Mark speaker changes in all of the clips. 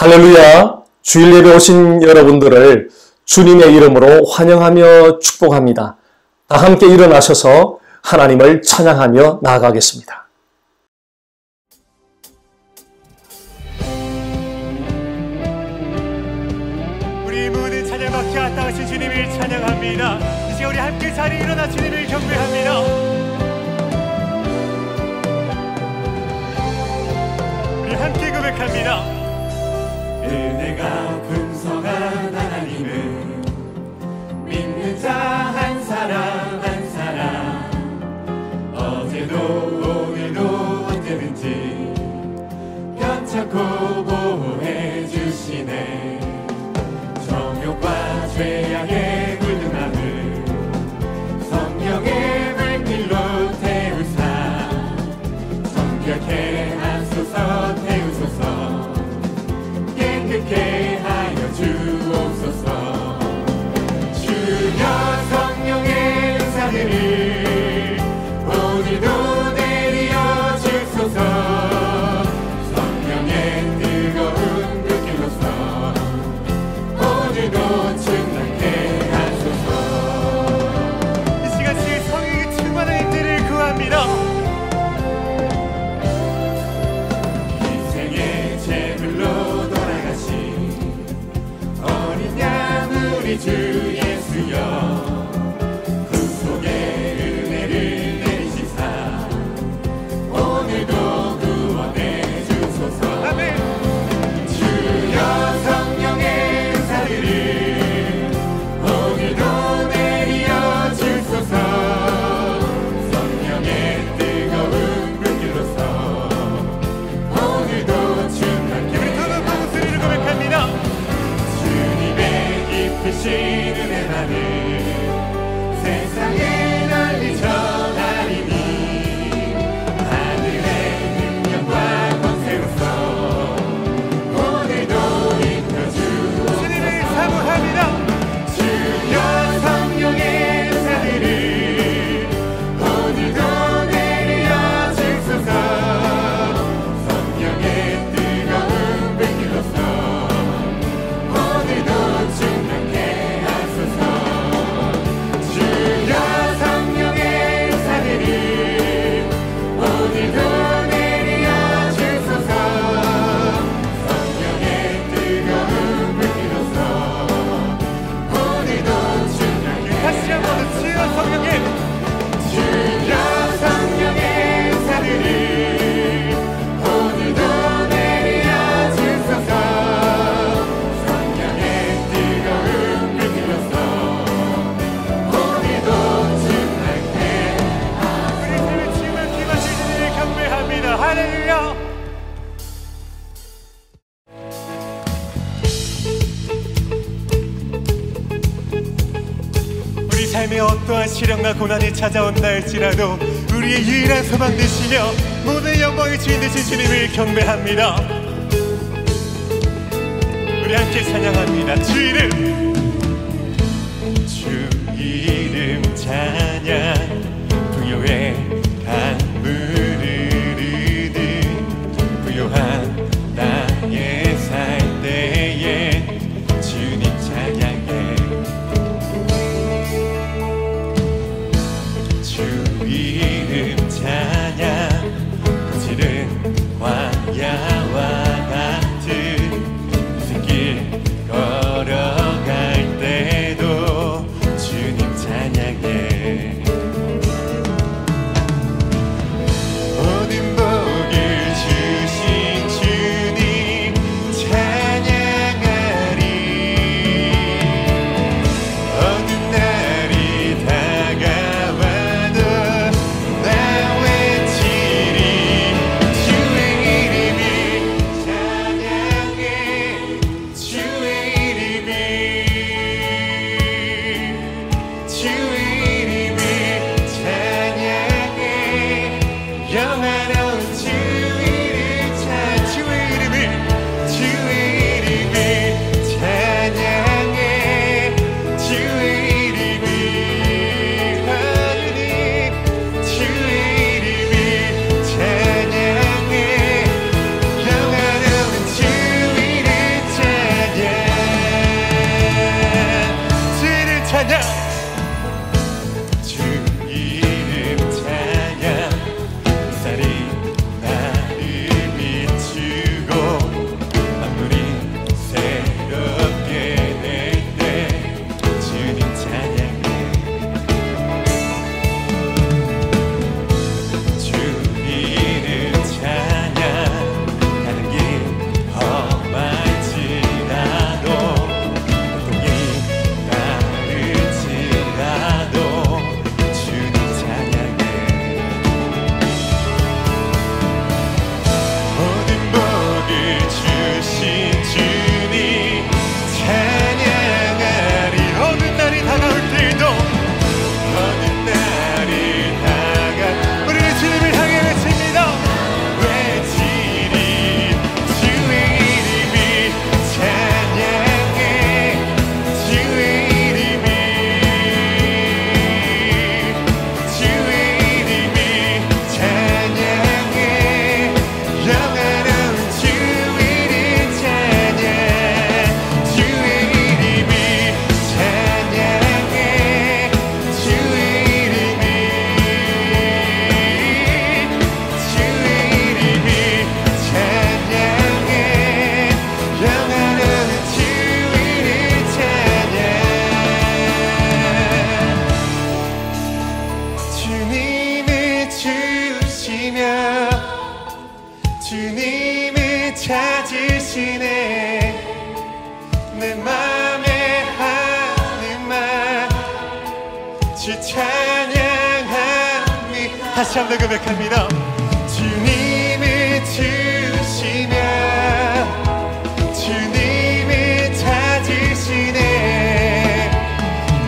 Speaker 1: 할렐루야! 주일 예배 오신 여러분들을 주님의 이름으로 환영하며 축복합니다. 다 함께 일어나셔서 하나님을 찬양하며 나아가겠습니다.
Speaker 2: 우리 모든 찬양받기 아따우신 주님을 찬양합니다. 이제 우리 함께 자리에 일어나 주님을 경배합니다. 우리 함께 고백합니다.
Speaker 3: 은혜가 풍성한 하나님을 믿는 자 한 사람 한 사람, 어제도 오늘도 언제든지 편찮고 보호해 주시네. 정욕과 죄악에 물든 마음을 성령의 불길로 태우사 정결케 하소서. 태우소서 깨끗게 하여 주옵소서. 주여 성령의 은사들을 오늘도 내려 주소서. 성령의 뜨거운 불길로서 오늘도 충만케 하소서.
Speaker 2: 이 시간 주의 성령의 충만한 임재를 구합니다.
Speaker 3: 인생의 제물로 돌아가신 어린 양 우리 주 예수여, 구속의 은혜를 내리시사 오늘도 구원해 주소서.
Speaker 2: 아멘.
Speaker 3: 주여 성령의 은사들을 오늘도 내려 주소서. 성령의 뜨거운 불길로서 오늘도 충만케
Speaker 2: 우리 두 분 목소리를 고백합니다.
Speaker 3: 주님의 깊으신 은혜만을 세상에 널리 전하리니 하늘의 능력과 권세로서 오늘도 입혀주옵소서.
Speaker 2: 주님을 사모합니다.
Speaker 3: 주여 성령의 은사들을 오늘도 내려 주소서. 성령의 뜨거운 불길로서 오늘도 충만케 하소서. 주여 성령의 은사들을 오늘도 내려 주소서. 성령의 뜨거운 불길로서 오늘도 충만케
Speaker 2: 다시 한번 주여 성령의
Speaker 3: 주여 성령의 은사들을 오늘도 내려 주소서. 성령의 뜨거운 불길로서 오늘도 충만케
Speaker 2: 우리 주님의 충만케 하신 주님을 경배합니다. 할렐루야. 우리 삶에 어떠한 시련과 고난이 찾아온다 할지라도 우리의 유일한 소망 되시며 모든 영광의 주인 되신 주님을 경배합니다. 우리 함께 찬양합니다. 주 이름, 주 이름 찬양. 부요의 강물을 흐르듯 부요한 나의 살 때에 주님 찬양해. 주 이름 찬양. 거칠은 광야와 같은 무슨 길 걸어가 주 찬양합니다. 다시 한번 고백합니다. 주님을 주시면 주님을 찾으시네.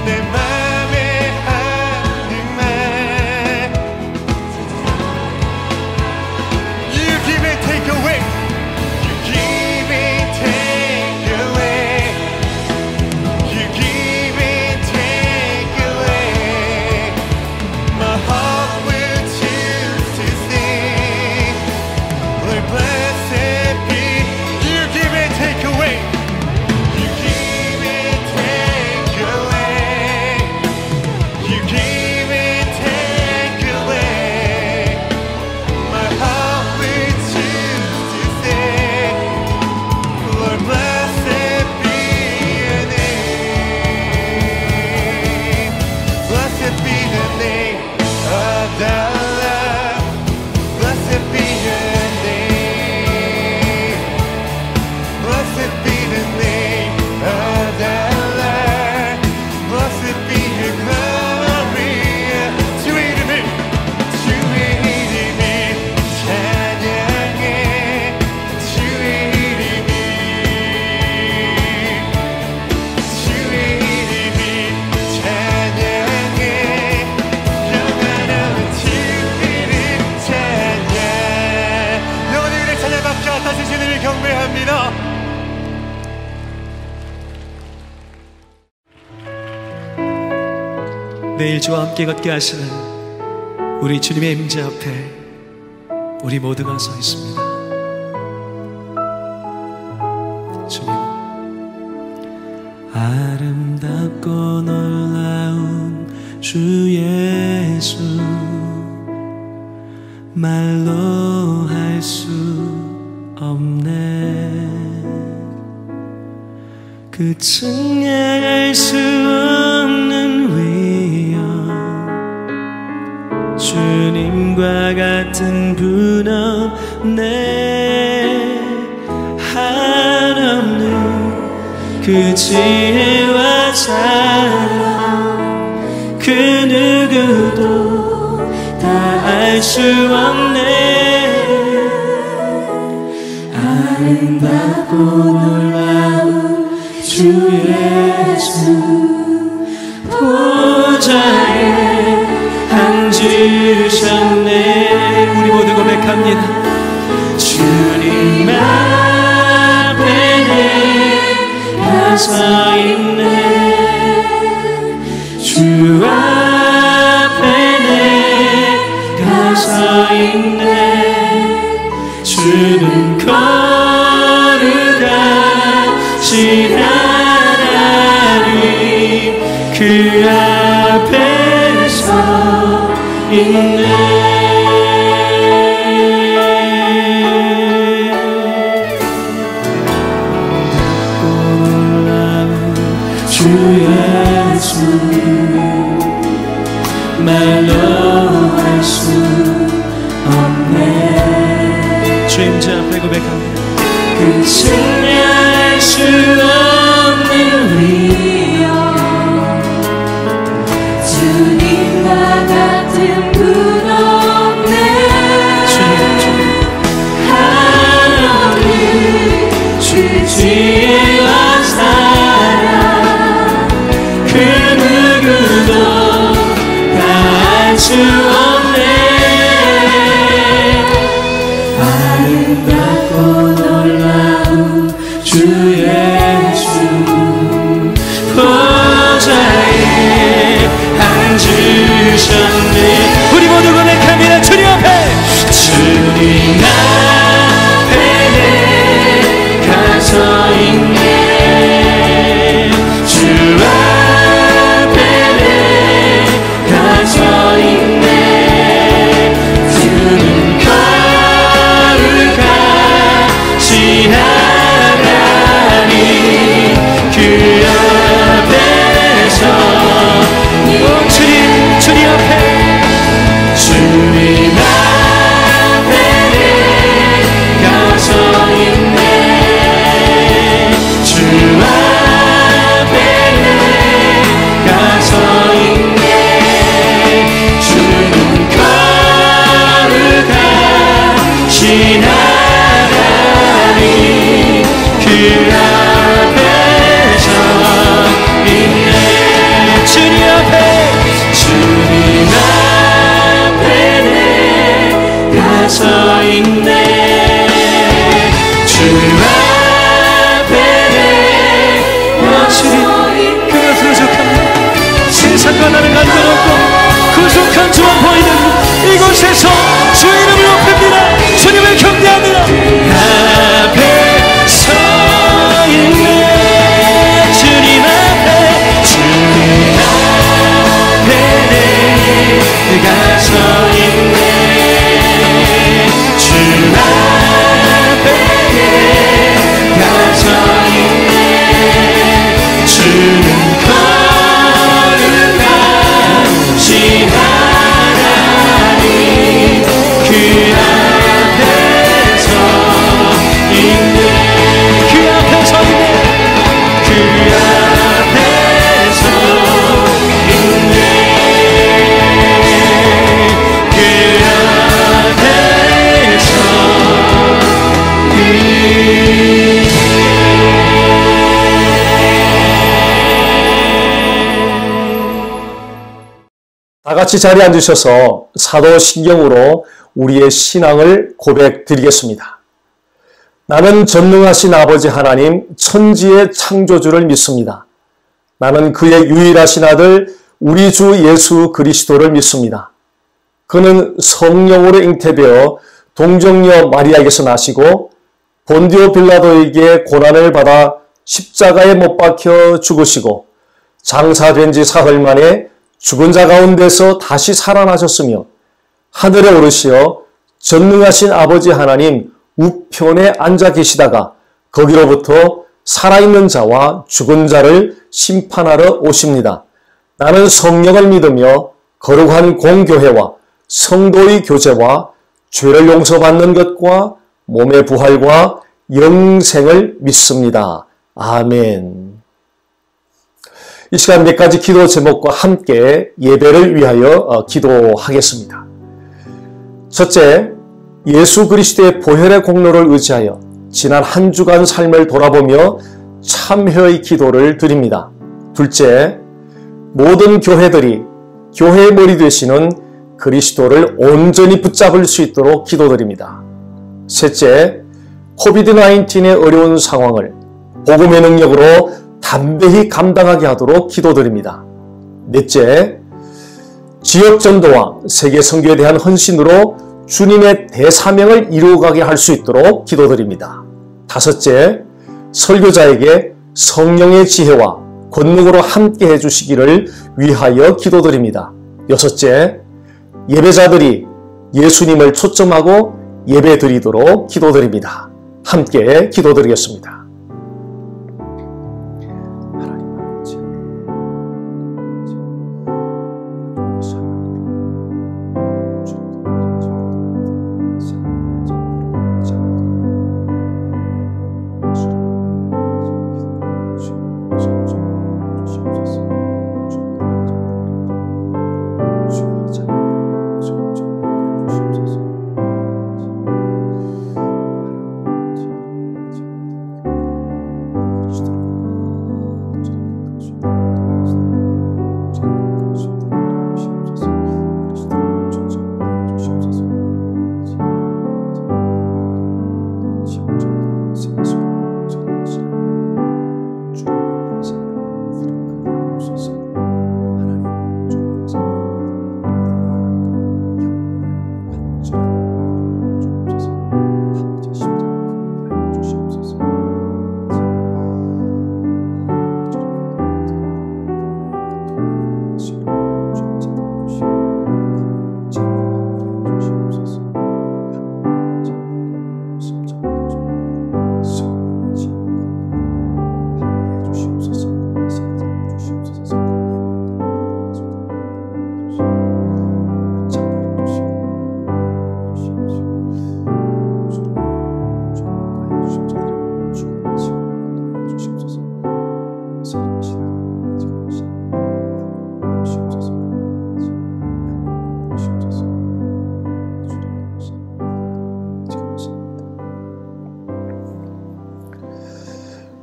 Speaker 2: 내 맘에 하는 말 You give it, take away. You give it, take away. You give it, take away. My heart will choose to sing. Lord, blessed be. You give it, take away. You give it, take away. You give it, take away. My heart will choose to sing. Lord, blessed be your name. Blessed be the name of the Lord. Blessed be your name. Blessed be the name of the Lord. Blessed be your glory. 주의 이름을 찬양해. 주의 이름이 찬양해. 영원한 주님을 찬양. 영원히 그를 찬양받게 다시 주님을 경배합니다.
Speaker 4: 내일 주와 함께 걷게 하시는 우리 주님의 임재 앞에 우리 모두가 서 있습니다. 주님, 아름답고 놀라운 주 예수, 말로 할 수 없네. 그 측량할 수 없는 위엄, 주님과 같은 분 없네. 한없는 그 지혜와 사랑, 그 누구도 다 알 수 없네. 아름답고 놀라운 주 예수, 보좌에 앉으셨네. 우리 모두 고백합니다. 주님 앞에 내가 서 있네. 주 앞에 내가 서 있네. 주는 거룩하신 하나님, 그 앞에 서 있네. 주 예수, 말로 할 수 없네. 주 임재 앞에 고백합니다. 그 측량할 수 없는 위엄, 주님과 같은 분 없네. 하나님 주 지혜와 사랑, 그 누구도 다 알 수 없네. 아름답고 놀라운 주 예수, 보좌에 앉으셨네. 우리 모두 고백합니다. 주님 앞에, 주님 앞에 내가 서 있네. 주 앞에 내가 서 있네. 보이는 이곳에서 주의 이름을 높입니다. 주님을 경배합니다. 앞에 서 있네. 주님 앞에 내가 서 있네. 주 앞에 내가 서 있네. 주는 거룩하신 하나님 그 앞에 서 있네. 그 앞에 서 있네. 그 앞에 서 있네. 그 앞에 서
Speaker 1: 다 같이 자리에 앉으셔서 사도신경으로 우리의 신앙을 고백드리겠습니다. 나는 전능하신 아버지 하나님 천지의 창조주를 믿습니다. 나는 그의 유일하신 아들 우리 주 예수 그리스도를 믿습니다. 그는 성령으로 잉태되어 동정녀 마리아에게서 나시고 본디오 빌라도에게 고난을 받아 십자가에 못 박혀 죽으시고 장사된 지 사흘 만에 죽은 자 가운데서 다시 살아나셨으며 하늘에 오르시어 전능하신 아버지 하나님 우편에 앉아 계시다가 거기로부터 살아있는 자와 죽은 자를 심판하러 오십니다. 나는 성령을 믿으며 거룩한 공교회와 성도의 교제와 죄를 용서받는 것과 몸의 부활과 영생을 믿습니다. 아멘. 이 시간 몇 가지 기도 제목과 함께 예배를 위하여 기도하겠습니다. 첫째, 예수 그리스도의 보혈의 공로를 의지하여 지난 한 주간 삶을 돌아보며 참회의 기도를 드립니다. 둘째, 모든 교회들이 교회의 머리 되시는 그리스도를 온전히 붙잡을 수 있도록 기도드립니다. 셋째, 코비드-19의 어려운 상황을 복음의 능력으로 담대히 감당하게 하도록 기도드립니다. 넷째, 지역 전도와 세계 선교에 대한 헌신으로 주님의 대사명을 이루어가게 할 수 있도록 기도드립니다. 다섯째, 설교자에게 성령의 지혜와 권능으로 함께 해주시기를 위하여 기도드립니다. 여섯째, 예배자들이 예수님을 초점하고 예배드리도록 기도드립니다. 함께 기도드리겠습니다.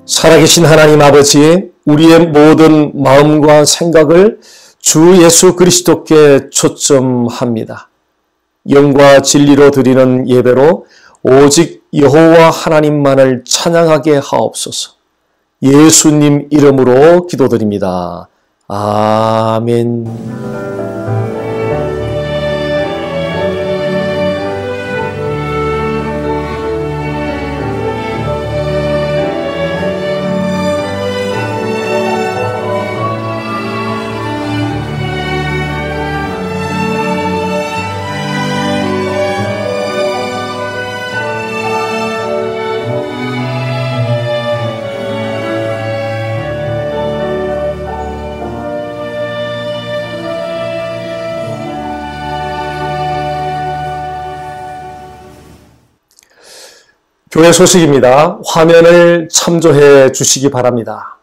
Speaker 1: 살아계신 하나님 아버지, 우리의 모든 마음과 생각을 주 예수 그리스도께 초점합니다. 영과 진리로 드리는 예배로 오직 여호와 하나님만을 찬양하게 하옵소서. 예수님 이름으로 기도드립니다. 아멘. 교회 소식입니다. 화면을 참조해 주시기 바랍니다.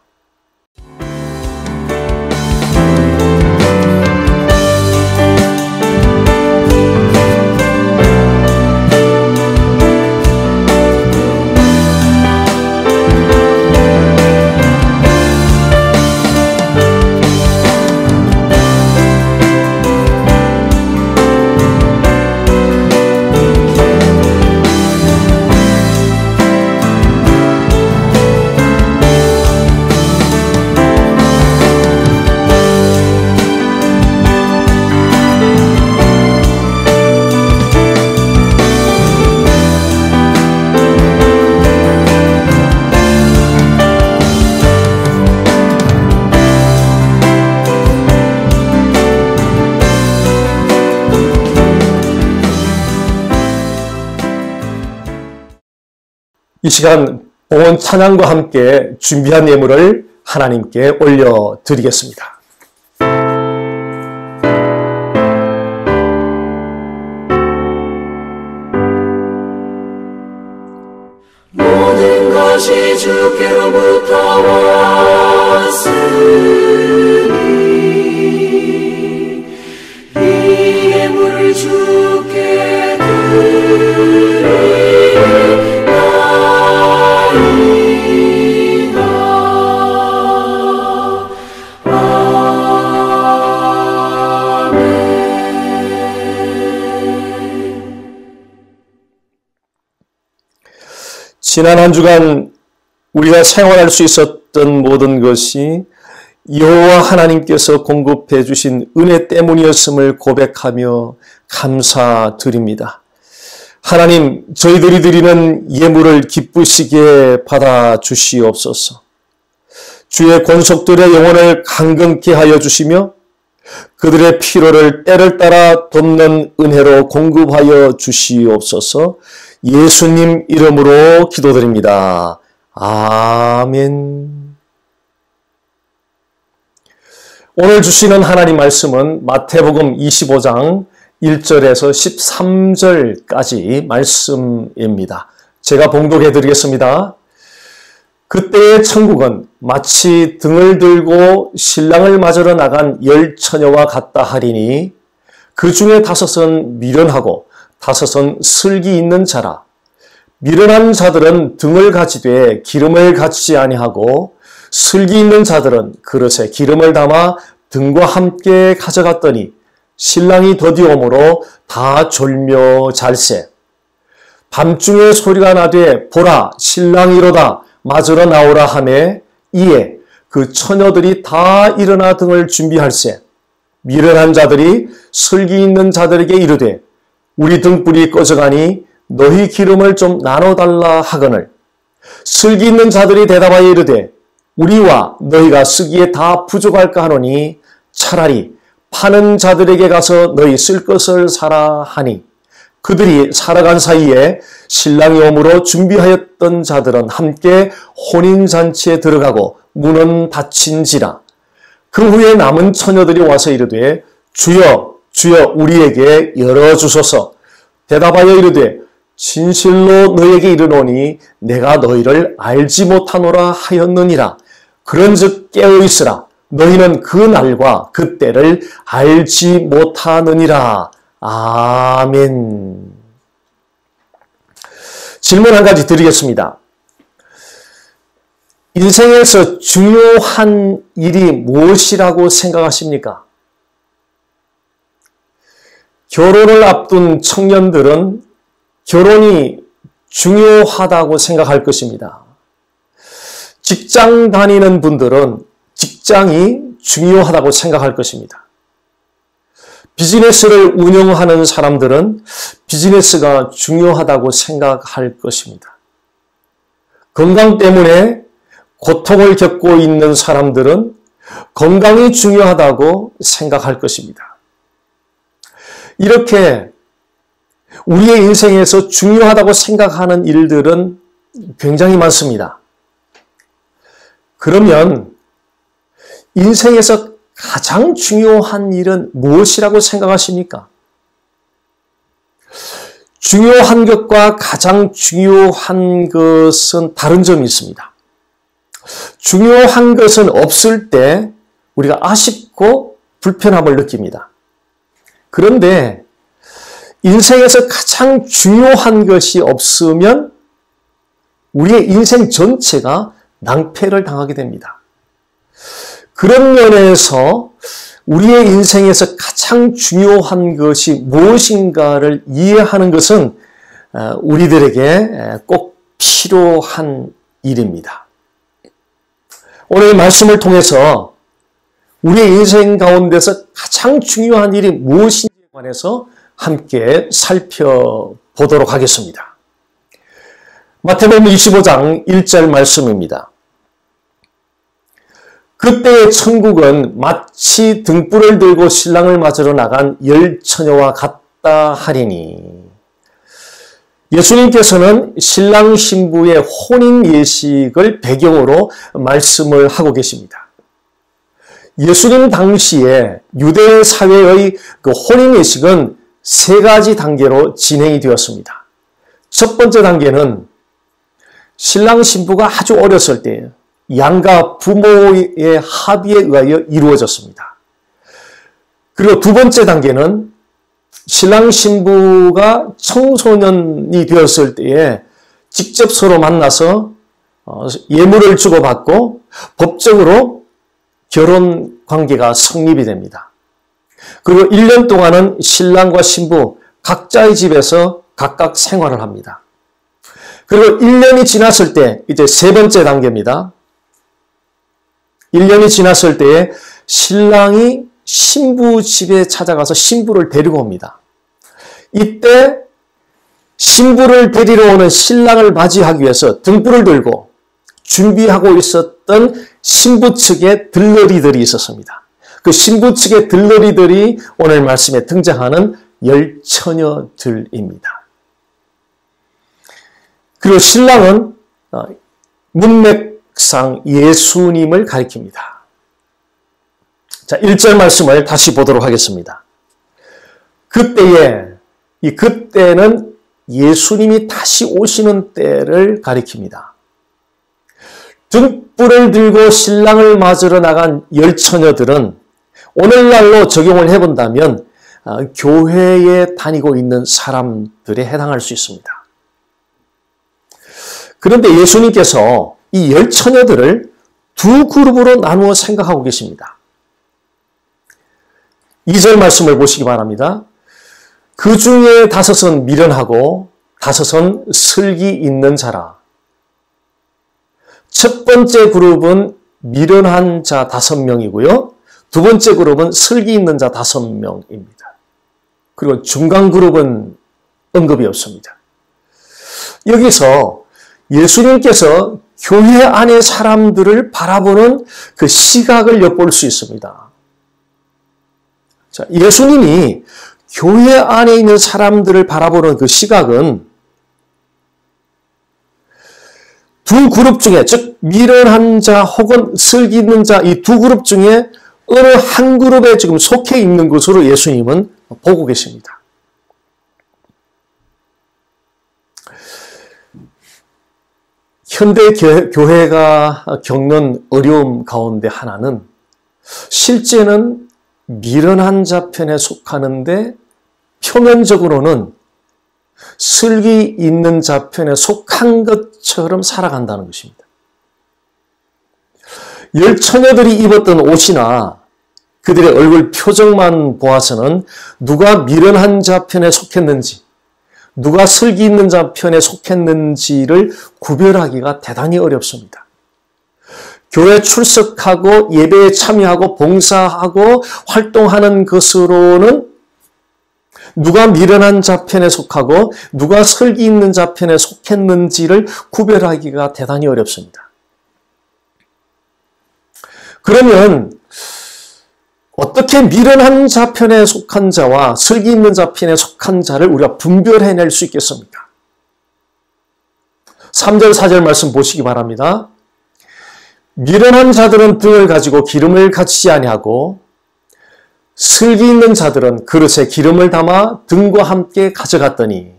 Speaker 1: 이 시간 봉헌 찬양과 함께 준비한 예물을 하나님께 올려드리겠습니다.
Speaker 3: 모든 것이 주께로부터 왔으니 이 예물을 주께
Speaker 1: 지난 한 주간 우리가 생활할 수 있었던 모든 것이 여호와 하나님께서 공급해 주신 은혜 때문이었음을 고백하며 감사드립니다. 하나님, 저희들이 드리는 예물을 기쁘시게 받아 주시옵소서. 주의 권속들의 영혼을 강건케 하여 주시며 그들의 필요를 때를 따라 돕는 은혜로 공급하여 주시옵소서. 예수님 이름으로 기도드립니다. 아멘. 오늘 주시는 하나님 말씀은 마태복음 25장 1절에서 13절까지 말씀입니다. 제가 봉독해 드리겠습니다. 그때의 천국은 마치 등을 들고 신랑을 맞으러 나간 10처녀와 같다 하리니 그 중에 5은 미련하고 5은 슬기 있는 자라. 미련한 자들은 등을 가지되 기름을 갖지 아니하고 슬기 있는 자들은 그릇에 기름을 담아 등과 함께 가져갔더니 신랑이 더디오므로 다 졸며 잘세. 밤중에 소리가 나되 보라 신랑이로다 맞으러 나오라 하매 이에 그 처녀들이 다 일어나 등을 준비할세. 미련한 자들이 슬기 있는 자들에게 이르되 우리 등불이 꺼져가니 너희 기름을 좀 나눠달라 하거늘 슬기 있는 자들이 대답하여 이르되 우리와 너희가 쓰기에 다 부족할까 하노니 차라리 파는 자들에게 가서 너희 쓸 것을 사라 하니 그들이 살아간 사이에 신랑이 오므로 준비하였던 자들은 함께 혼인잔치에 들어가고 문은 닫힌지라. 그 후에 남은 처녀들이 와서 이르되 주여 주여 우리에게 열어주소서. 대답하여 이르되 진실로 너희에게 이르노니 내가 너희를 알지 못하노라 하였느니라. 그런즉 깨어있으라. 너희는 그 날과 그 때를 알지 못하느니라. 아멘. 질문 한 가지 드리겠습니다. 인생에서 중요한 일이 무엇이라고 생각하십니까? 결혼을 앞둔 청년들은 결혼이 중요하다고 생각할 것입니다. 직장 다니는 분들은 직장이 중요하다고 생각할 것입니다. 비즈니스를 운영하는 사람들은 비즈니스가 중요하다고 생각할 것입니다. 건강 때문에 고통을 겪고 있는 사람들은 건강이 중요하다고 생각할 것입니다. 이렇게 우리의 인생에서 중요하다고 생각하는 일들은 굉장히 많습니다. 그러면 인생에서 가장 중요한 일은 무엇이라고 생각하십니까? 중요한 것과 가장 중요한 것은 다른 점이 있습니다. 중요한 것은 없을 때 우리가 아쉽고 불편함을 느낍니다. 그런데 인생에서 가장 중요한 것이 없으면 우리의 인생 전체가 낭패를 당하게 됩니다. 그런 면에서 우리의 인생에서 가장 중요한 것이 무엇인가를 이해하는 것은 우리들에게 꼭 필요한 일입니다. 오늘 말씀을 통해서 우리의 인생 가운데서 가장 중요한 일이 무엇인지에 관해서 함께 살펴보도록 하겠습니다. 마태복음 25장 1절 말씀입니다. 그때의 천국은 마치 등불을 들고 신랑을 맞으러 나간 10처녀와 같다 하리니. 예수님께서는 신랑 신부의 혼인 예식을 배경으로 말씀을 하고 계십니다. 예수님 당시에 유대 사회의 그 혼인 예식은 세 가지 단계로 진행이 되었습니다. 첫 번째 단계는 신랑 신부가 아주 어렸을 때 양가 부모의 합의에 의하여 이루어졌습니다. 그리고 두 번째 단계는 신랑 신부가 청소년이 되었을 때에 직접 서로 만나서 예물을 주고받고 법적으로 결혼 관계가 성립이 됩니다. 그리고 1년 동안은 신랑과 신부 각자의 집에서 각각 생활을 합니다. 그리고 1년이 지났을 때 이제 세 번째 단계입니다. 1년이 지났을 때에 신랑이 신부 집에 찾아가서 신부를 데리고 옵니다. 이때 신부를 데리러 오는 신랑을 맞이하기 위해서 등불을 들고 준비하고 있었던 신부 측의 들러리들이 있었습니다. 그 신부 측의 들러리들이 오늘 말씀에 등장하는 10처녀들입니다. 그리고 신랑은 문맥상 예수님을 가리킵니다. 자, 1절 말씀을 다시 보도록 하겠습니다. 그때는 예수님이 다시 오시는 때를 가리킵니다. 등불을 들고 신랑을 맞으러 나간 10처녀들은 오늘날로 적용을 해본다면 교회에 다니고 있는 사람들에 해당할 수 있습니다. 그런데 예수님께서 이 10처녀들을 두 그룹으로 나누어 생각하고 계십니다. 2절 말씀을 보시기 바랍니다. 그 중에 5은 미련하고 5은 슬기 있는 자라. 첫 번째 그룹은 미련한 자 5명이고요. 두 번째 그룹은 슬기 있는 자 5명입니다. 그리고 중간 그룹은 언급이 없습니다. 여기서 예수님께서 교회 안의 사람들을 바라보는 그 시각을 엿볼 수 있습니다. 자, 예수님이 교회 안에 있는 사람들을 바라보는 그 시각은 두 그룹 중에, 즉 미련한 자 혹은 슬기 있는 자 이 두 그룹 중에 어느 한 그룹에 지금 속해 있는 것으로 예수님은 보고 계십니다. 현대 교회가 겪는 어려움 가운데 하나는 실제는 미련한 자 편에 속하는데 표면적으로는 슬기 있는 자 편에 속한 것처럼 살아간다는 것입니다. 10처녀들이 입었던 옷이나 그들의 얼굴 표정만 보아서는 누가 미련한 자 편에 속했는지, 누가 슬기 있는 자 편에 속했는지를 구별하기가 대단히 어렵습니다. 교회 출석하고 예배에 참여하고 봉사하고 활동하는 것으로는 누가 미련한 자 편에 속하고 누가 슬기 있는 자 편에 속했는지를 구별하기가 대단히 어렵습니다. 그러면 어떻게 미련한 자 편에 속한 자와 슬기 있는 자 편에 속한 자를 우리가 분별해낼 수 있겠습니까? 3절, 4절 말씀 보시기 바랍니다. 미련한 자들은 등을 가지고 기름을 갖추지 아니하고 슬기 있는 자들은 그릇에 기름을 담아 등과 함께 가져갔더니,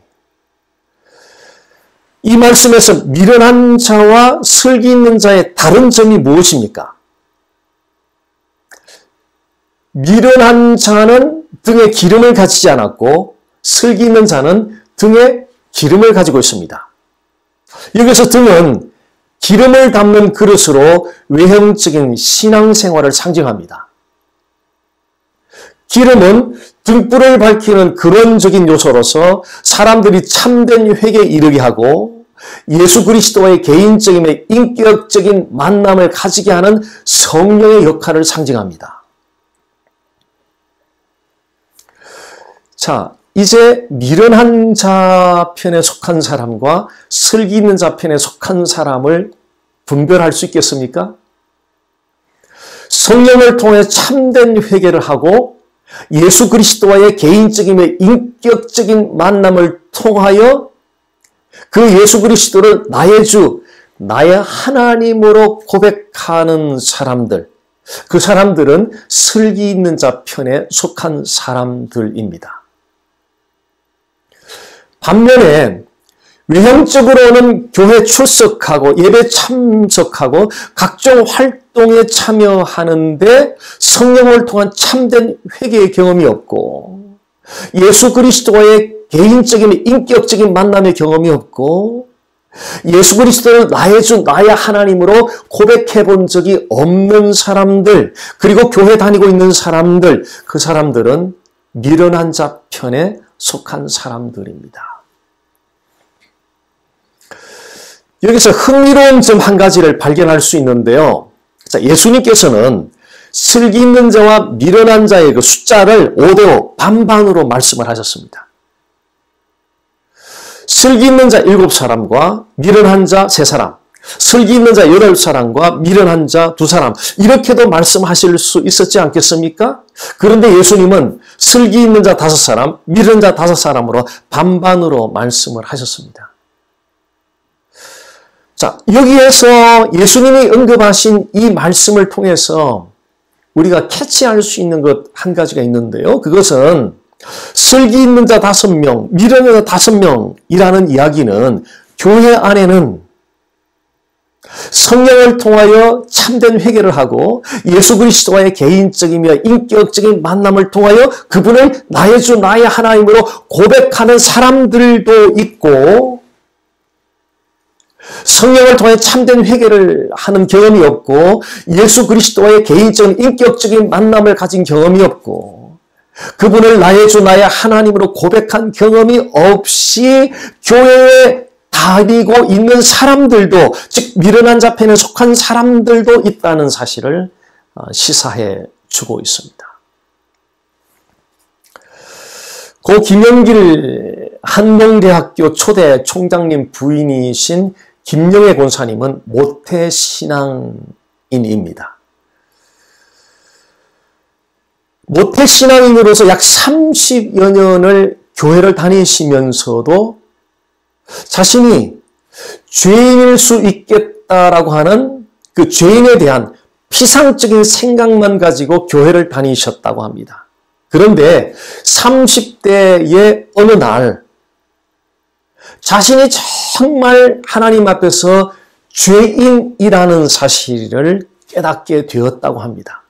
Speaker 1: 이 말씀에서 미련한 자와 슬기 있는 자의 다른 점이 무엇입니까? 미련한 자는 등에 기름을 가지지 않았고 슬기 있는 자는 등에 기름을 가지고 있습니다. 여기서 등은 기름을 담는 그릇으로 외형적인 신앙생활을 상징합니다. 기름은 등불을 밝히는 근원적인 요소로서 사람들이 참된 회개에 이르게 하고 예수 그리스도와의 개인적인 인격적인 만남을 가지게 하는 성령의 역할을 상징합니다. 자, 이제 미련한 자 편에 속한 사람과 슬기 있는 자 편에 속한 사람을 분별할 수 있겠습니까? 성령을 통해 참된 회개를 하고 예수 그리스도와의 개인적인 인격적인 만남을 통하여 그 예수 그리스도를 나의 주, 나의 하나님으로 고백하는 사람들, 그 사람들은 슬기 있는 자 편에 속한 사람들입니다. 반면에 외형적으로는 교회 출석하고 예배 참석하고 각종 활동에 참여하는데 성령을 통한 참된 회개의 경험이 없고 예수 그리스도와의 개인적인 인격적인 만남의 경험이 없고 예수 그리스도를 나의 주, 나의 하나님으로 고백해 본 적이 없는 사람들, 그리고 교회 다니고 있는 사람들, 그 사람들은 미련한 자 편에 속한 사람들입니다. 여기서 흥미로운 점 한 가지를 발견할 수 있는데요. 자, 예수님께서는 슬기 있는 자와 미련한 자의 그 숫자를 5대5 반반으로 말씀을 하셨습니다. 슬기 있는 자 7사람과 미련한 자 3사람, 슬기 있는 자 8사람과 미련한 자 2사람, 이렇게도 말씀하실 수 있었지 않겠습니까? 그런데 예수님은 슬기 있는 자 5사람, 미련한 자 5사람으로 반반으로 말씀을 하셨습니다. 자, 여기에서 예수님이 언급하신 이 말씀을 통해서 우리가 캐치할 수 있는 것 한 가지가 있는데요. 그것은 슬기 있는 자 5명, 미련한 자 5명이라는 이야기는 교회 안에는 성령을 통하여 참된 회개를 하고 예수 그리스도와의 개인적이며 인격적인 만남을 통하여 그분을 나의 주, 나의 하나님으로 고백하는 사람들도 있고 성령을 통해 참된 회개를 하는 경험이 없고 예수 그리스도와의 개인적인 인격적인 만남을 가진 경험이 없고 그분을 나의 주 나의 하나님으로 고백한 경험이 없이 교회에 다니고 있는 사람들도, 즉 미련한 자 편에 속한 사람들도 있다는 사실을 시사해 주고 있습니다. 고 김영길 한동대학교 초대 총장님 부인이신 김영애 권사님은 모태신앙인입니다. 모태신앙인으로서 약 30여 년을 교회를 다니시면서도 자신이 죄인일 수 있겠다라고 하는 그 죄인에 대한 피상적인 생각만 가지고 교회를 다니셨다고 합니다. 그런데 30대의 어느 날 자신이 정말 하나님 앞에서 죄인이라는 사실을 깨닫게 되었다고 합니다.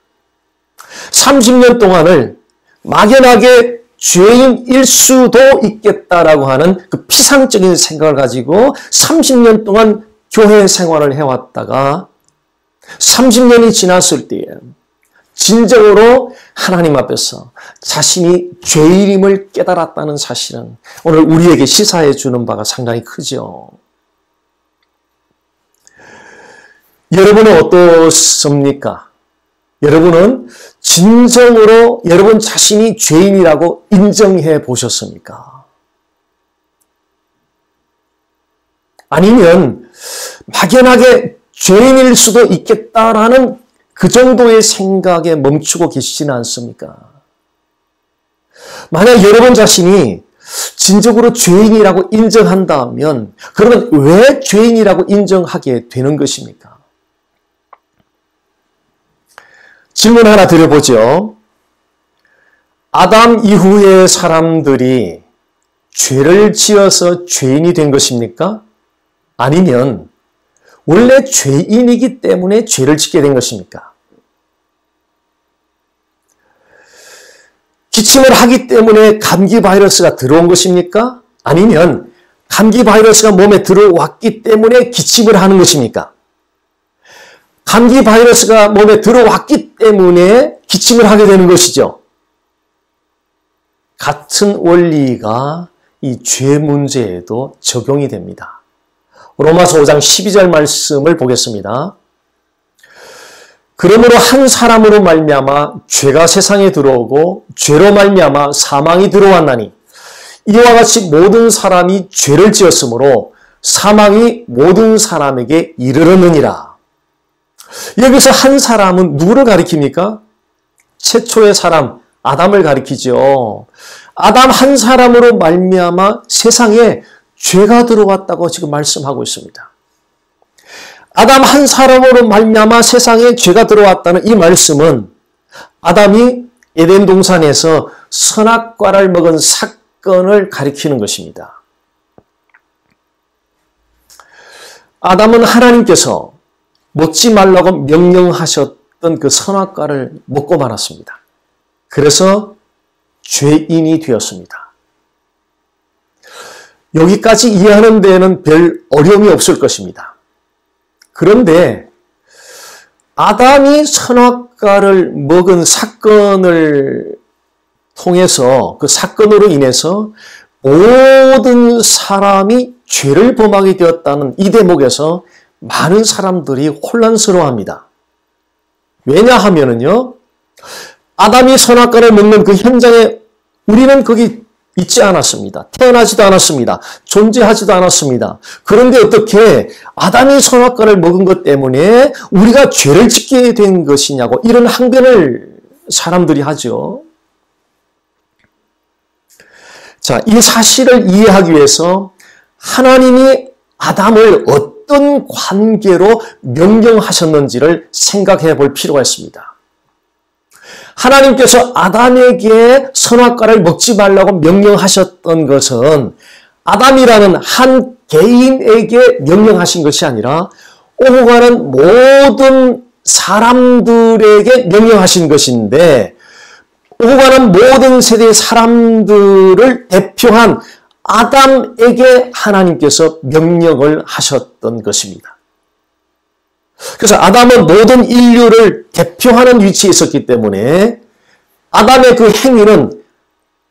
Speaker 1: 30년 동안을 막연하게 죄인일 수도 있겠다라고 하는 그 피상적인 생각을 가지고 30년 동안 교회 생활을 해왔다가 30년이 지났을 때에 진정으로 하나님 앞에서 자신이 죄인임을 깨달았다는 사실은 오늘 우리에게 시사해 주는 바가 상당히 크죠. 여러분은 어떻습니까? 여러분은 진정으로 여러분 자신이 죄인이라고 인정해 보셨습니까? 아니면 막연하게 죄인일 수도 있겠다라는 그 정도의 생각에 멈추고 계시지는 않습니까? 만약 여러분 자신이 진정으로 죄인이라고 인정한다면 그러면 왜 죄인이라고 인정하게 되는 것입니까? 질문 하나 드려보죠. 아담 이후의 사람들이 죄를 지어서 죄인이 된 것입니까? 아니면 원래 죄인이기 때문에 죄를 짓게 된 것입니까? 기침을 하기 때문에 감기 바이러스가 들어온 것입니까? 아니면 감기 바이러스가 몸에 들어왔기 때문에 기침을 하는 것입니까? 감기 바이러스가 몸에 들어왔기 때문에 기침을 하게 되는 것이죠. 같은 원리가 이 죄 문제에도 적용이 됩니다. 로마서 5장 12절 말씀을 보겠습니다. 그러므로 한 사람으로 말미암아 죄가 세상에 들어오고 죄로 말미암아 사망이 들어왔나니 이와 같이 모든 사람이 죄를 지었으므로 사망이 모든 사람에게 이르렀느니라. 여기서 한 사람은 누구를 가리킵니까? 최초의 사람 아담을 가리키죠. 아담 한 사람으로 말미암아 세상에 죄가 들어왔다고 지금 말씀하고 있습니다. 아담 한 사람으로 말미암아 세상에 죄가 들어왔다는 이 말씀은 아담이 에덴 동산에서 선악과를 먹은 사건을 가리키는 것입니다. 아담은 하나님께서 먹지 말라고 명령하셨던 그 선악과를 먹고 말았습니다. 그래서 죄인이 되었습니다. 여기까지 이해하는 데에는 별 어려움이 없을 것입니다. 그런데 아담이 선악과를 먹은 사건을 통해서 그 사건으로 인해서 모든 사람이 죄를 범하게 되었다는 이 대목에서 많은 사람들이 혼란스러워합니다. 왜냐하면요, 아담이 선악과를 먹는 그 현장에 우리는 거기 있지 않았습니다. 태어나지도 않았습니다. 존재하지도 않았습니다. 그런데 어떻게 아담이 선악과를 먹은 것 때문에 우리가 죄를 짓게 된 것이냐고 이런 항변을 사람들이 하죠. 자, 이 사실을 이해하기 위해서 하나님이 아담을 어떤 관계로 명령하셨는지를 생각해 볼 필요가 있습니다. 하나님께서 아담에게 선악과를 먹지 말라고 명령하셨던 것은 아담이라는 한 개인에게 명령하신 것이 아니라 오고 가는 모든 사람들에게 명령하신 것인데 오고 가는 모든 세대의 사람들을 대표한 아담에게 하나님께서 명령을 하셨던 것입니다. 그래서 아담은 모든 인류를 대표하는 위치에 있었기 때문에 아담의 그 행위는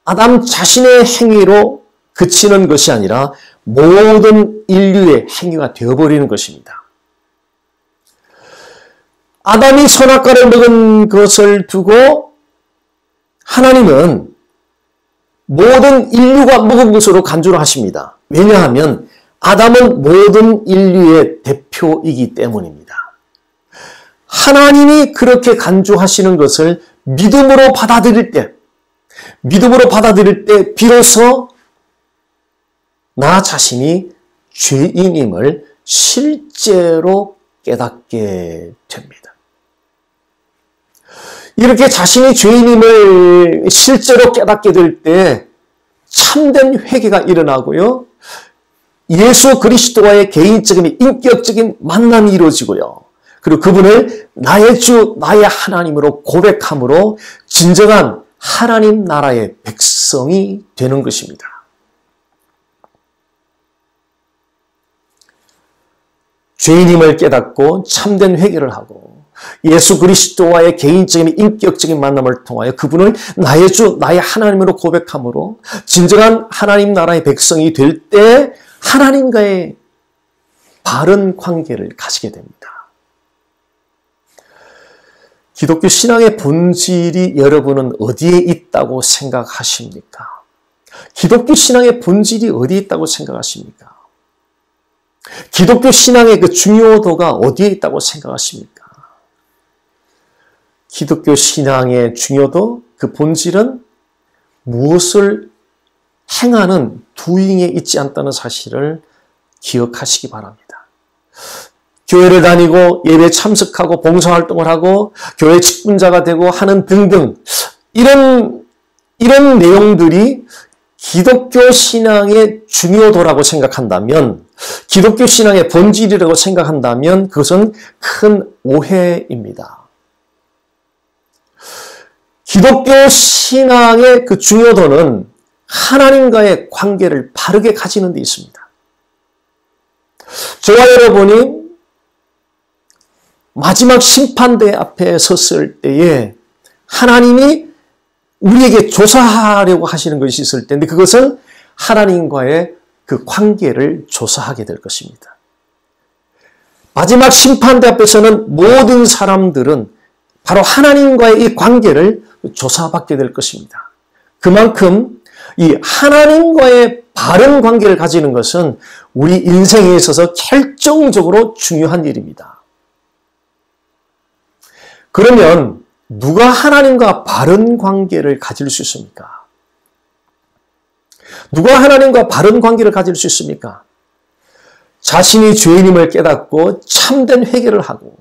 Speaker 1: 아담 자신의 행위로 그치는 것이 아니라 모든 인류의 행위가 되어버리는 것입니다. 아담이 선악과를 먹은 것을 두고 하나님은 모든 인류가 먹은 것으로 간주를 하십니다. 왜냐하면 아담은 모든 인류의 대표이기 때문입니다. 하나님이 그렇게 간주하시는 것을 믿음으로 받아들일 때 비로소 나 자신이 죄인임을 실제로 깨닫게 됩니다. 이렇게 자신이 죄인임을 실제로 깨닫게 될 때 참된 회개가 일어나고요. 예수 그리스도와의 개인적인 인격적인 만남이 이루어지고요. 그리고 그분을 나의 주, 나의 하나님으로 고백함으로 진정한 하나님 나라의 백성이 되는 것입니다. 죄인임을 깨닫고 참된 회개를 하고 예수 그리스도와의 개인적인 인격적인 만남을 통하여 그분을 나의 주, 나의 하나님으로 고백함으로 진정한 하나님 나라의 백성이 될 때 하나님과의 바른 관계를 가지게 됩니다. 기독교 신앙의 본질이 여러분은 어디에 있다고 생각하십니까? 기독교 신앙의 본질이 어디에 있다고 생각하십니까? 기독교 신앙의 그 중요도가 어디에 있다고 생각하십니까? 기독교 신앙의 중요도, 그 본질은 무엇을 행하는 doing에 있지 않다는 사실을 기억하시기 바랍니다. 교회를 다니고 예배에 참석하고 봉사활동을 하고 교회 직분자가 되고 하는 등등 이런 내용들이 기독교 신앙의 중요도라고 생각한다면, 기독교 신앙의 본질이라고 생각한다면 그것은 큰 오해입니다. 기독교 신앙의 그 중요도는 하나님과의 관계를 바르게 가지는 데 있습니다. 저와 여러분이 마지막 심판대 앞에 섰을 때에 하나님이 우리에게 조사하려고 하시는 것이 있을 텐데, 그것은 하나님과의 그 관계를 조사하게 될 것입니다. 마지막 심판대 앞에서는 모든 사람들은 바로 하나님과의 이 관계를 조사받게 될 것입니다. 그만큼 이 하나님과의 바른 관계를 가지는 것은 우리 인생에 있어서 결정적으로 중요한 일입니다. 그러면 누가 하나님과 바른 관계를 가질 수 있습니까? 누가 하나님과 바른 관계를 가질 수 있습니까? 자신이 죄인임을 깨닫고 참된 회개를 하고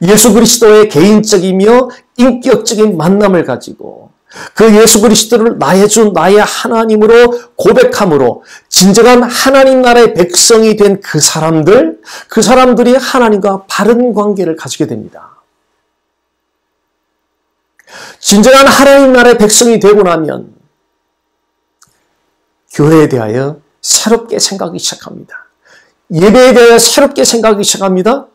Speaker 1: 예수 그리스도의 개인적이며 인격적인 만남을 가지고 그 예수 그리스도를 나의 주 나의 하나님으로 고백함으로 진정한 하나님 나라의 백성이 된 그 사람들이 하나님과 바른 관계를 가지게 됩니다. 진정한 하나님 나라의 백성이 되고 나면 교회에 대하여 새롭게 생각하기 시작합니다. 예배에 대하여 새롭게 생각하기 시작합니다.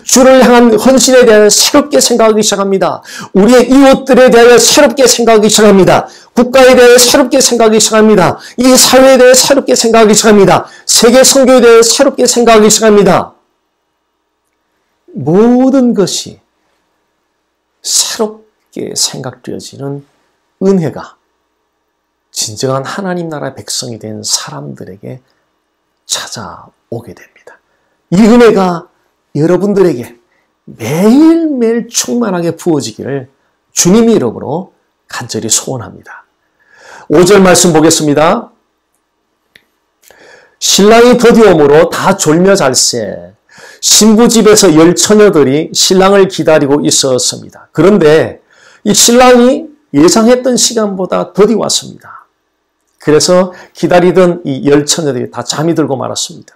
Speaker 1: 주를 향한 헌신에 대하여 새롭게 생각하기 시작합니다. 우리의 이웃들에 대하여 새롭게 생각하기 시작합니다. 국가에 대하여 새롭게 생각하기 시작합니다. 이 사회에 대하여 새롭게 생각하기 시작합니다. 세계 선교에 대하여 새롭게 생각하기 시작합니다. 모든 것이 새롭게 생각되어지는 은혜가 진정한 하나님 나라의 백성이 된 사람들에게 찾아오게 됩니다. 이 은혜가 여러분들에게 매일매일 충만하게 부어지기를 주님의 이름으로 간절히 소원합니다. 5절 말씀 보겠습니다. 신랑이 더디오므로 다 졸며 잘세 신부 집에서 열 처녀들이 신랑을 기다리고 있었습니다. 그런데 이 신랑이 예상했던 시간보다 더디 왔습니다. 그래서 기다리던 이 열 처녀들이 다 잠이 들고 말았습니다.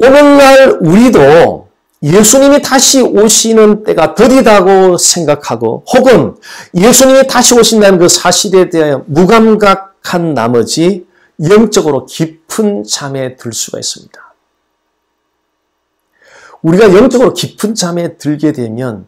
Speaker 1: 오늘날 우리도 예수님이 다시 오시는 때가 더디다고 생각하고 혹은 예수님이 다시 오신다는 그 사실에 대하여 무감각한 나머지 영적으로 깊은 잠에 들 수가 있습니다. 우리가 영적으로 깊은 잠에 들게 되면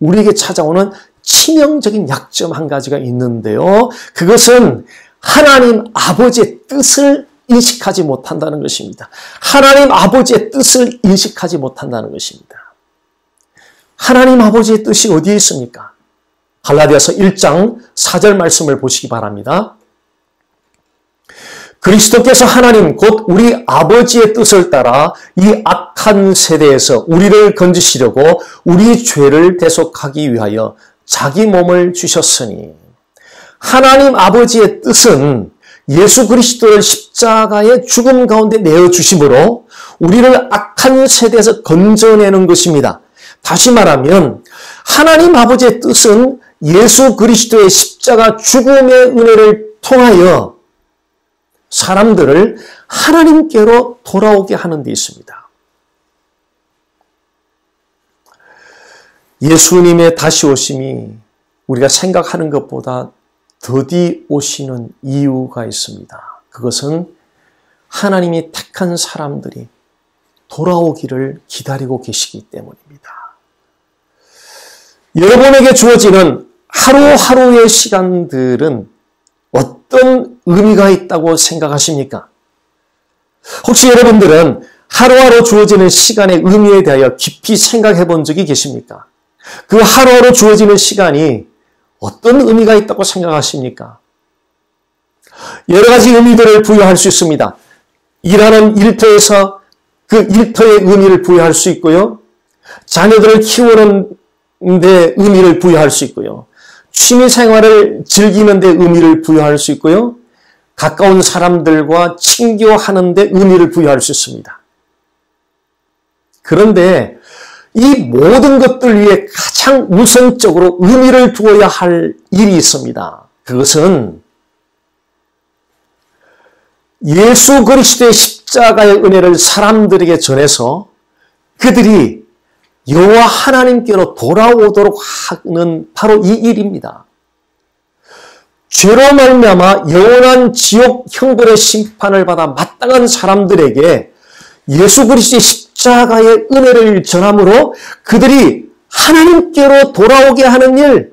Speaker 1: 우리에게 찾아오는 치명적인 약점 한 가지가 있는데요. 그것은 하나님 아버지의 뜻을 인식하지 못한다는 것입니다. 하나님 아버지의 뜻을 인식하지 못한다는 것입니다. 하나님 아버지의 뜻이 어디에 있습니까? 갈라디아서 1장 4절 말씀을 보시기 바랍니다. 그리스도께서 하나님 곧 우리 아버지의 뜻을 따라 이 악한 세대에서 우리를 건지시려고 우리 죄를 대속하기 위하여 자기 몸을 주셨으니 하나님 아버지의 뜻은 예수 그리스도를 십자가의 죽음 가운데 내어주심으로 우리를 악한 세대에서 건져내는 것입니다. 다시 말하면 하나님 아버지의 뜻은 예수 그리스도의 십자가 죽음의 은혜를 통하여 사람들을 하나님께로 돌아오게 하는 데 있습니다. 예수님의 다시 오심이 우리가 생각하는 것보다 더디 오시는 이유가 있습니다. 그것은 하나님이 택한 사람들이 돌아오기를 기다리고 계시기 때문입니다. 여러분에게 주어지는 하루하루의 시간들은 어떤 의미가 있다고 생각하십니까? 혹시 여러분들은 하루하루 주어지는 시간의 의미에 대하여 깊이 생각해 본 적이 계십니까? 그 하루하루 주어지는 시간이 어떤 의미가 있다고 생각하십니까? 여러 가지 의미들을 부여할 수 있습니다. 일하는 일터에서 그 일터의 의미를 부여할 수 있고요. 자녀들을 키우는 데 의미를 부여할 수 있고요. 취미생활을 즐기는 데 의미를 부여할 수 있고요. 가까운 사람들과 친교하는 데 의미를 부여할 수 있습니다. 그런데 이 모든 것들 위에 가장 우선적으로 의미를 두어야 할 일이 있습니다. 그것은 예수 그리스도의 십자가의 은혜를 사람들에게 전해서 그들이 여호와 하나님께로 돌아오도록 하는 바로 이 일입니다. 죄로 말미암아 영원한 지옥 형벌의 심판을 받아 마땅한 사람들에게 예수 그리스도의 십자가의 은혜를 전함으로 그들이 하나님께로 돌아오게 하는 일,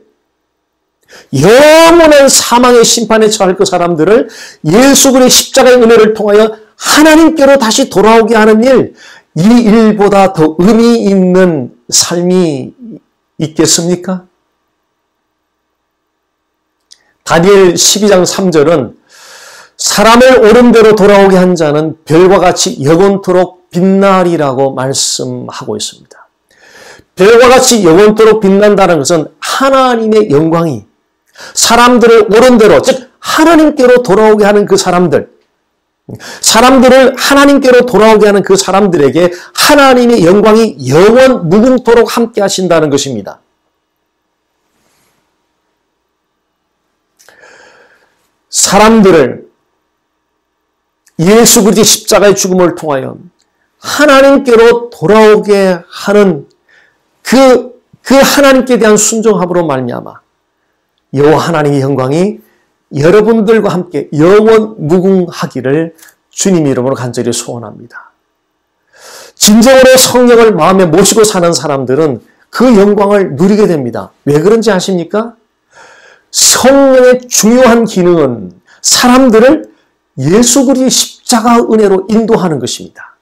Speaker 1: 영원한 사망의 심판에 처할 그 사람들을 예수 그리스도의 십자가의 은혜를 통하여 하나님께로 다시 돌아오게 하는 일, 이 일보다 더 의미 있는 삶이 있겠습니까? 다니엘 12장 3절은 사람을 옳은 대로 돌아오게 한 자는 별과 같이 영원토록 빛나리라고 말씀하고 있습니다. 별과 같이 영원토록 빛난다는 것은 하나님의 영광이 사람들을 옳은 대로, 즉 하나님께로 돌아오게 하는 그 사람들을 하나님께로 돌아오게 하는 그 사람들에게 하나님의 영광이 영원 무궁토록 함께 하신다는 것입니다. 사람들을 예수 그리스도의 십자가의 죽음을 통하여 하나님께로 돌아오게 하는 그 하나님께 대한 순종함으로 말미암아 여호와 하나님의 영광이 여러분들과 함께 영원 무궁하기를 주님 이름으로 간절히 소원합니다. 진정으로 성령을 마음에 모시고 사는 사람들은 그 영광을 누리게 됩니다. 왜 그런지 아십니까? 성령의 중요한 기능은 사람들을 예수 그리스도의 십자가 은혜로 인도하는 것입니다.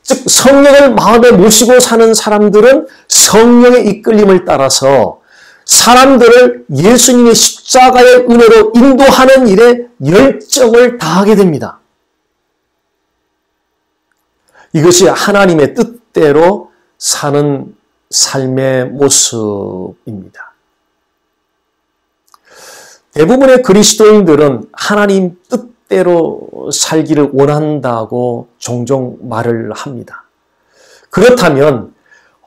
Speaker 1: 즉 성령을 마음에 모시고 사는 사람들은 성령의 이끌림을 따라서 사람들을 예수님의 십자가의 은혜로 인도하는 일에 열정을 다하게 됩니다. 이것이 하나님의 뜻대로 사는 삶의 모습입니다. 대부분의 그리스도인들은 하나님 뜻대로 살기를 원한다고 종종 말을 합니다. 그렇다면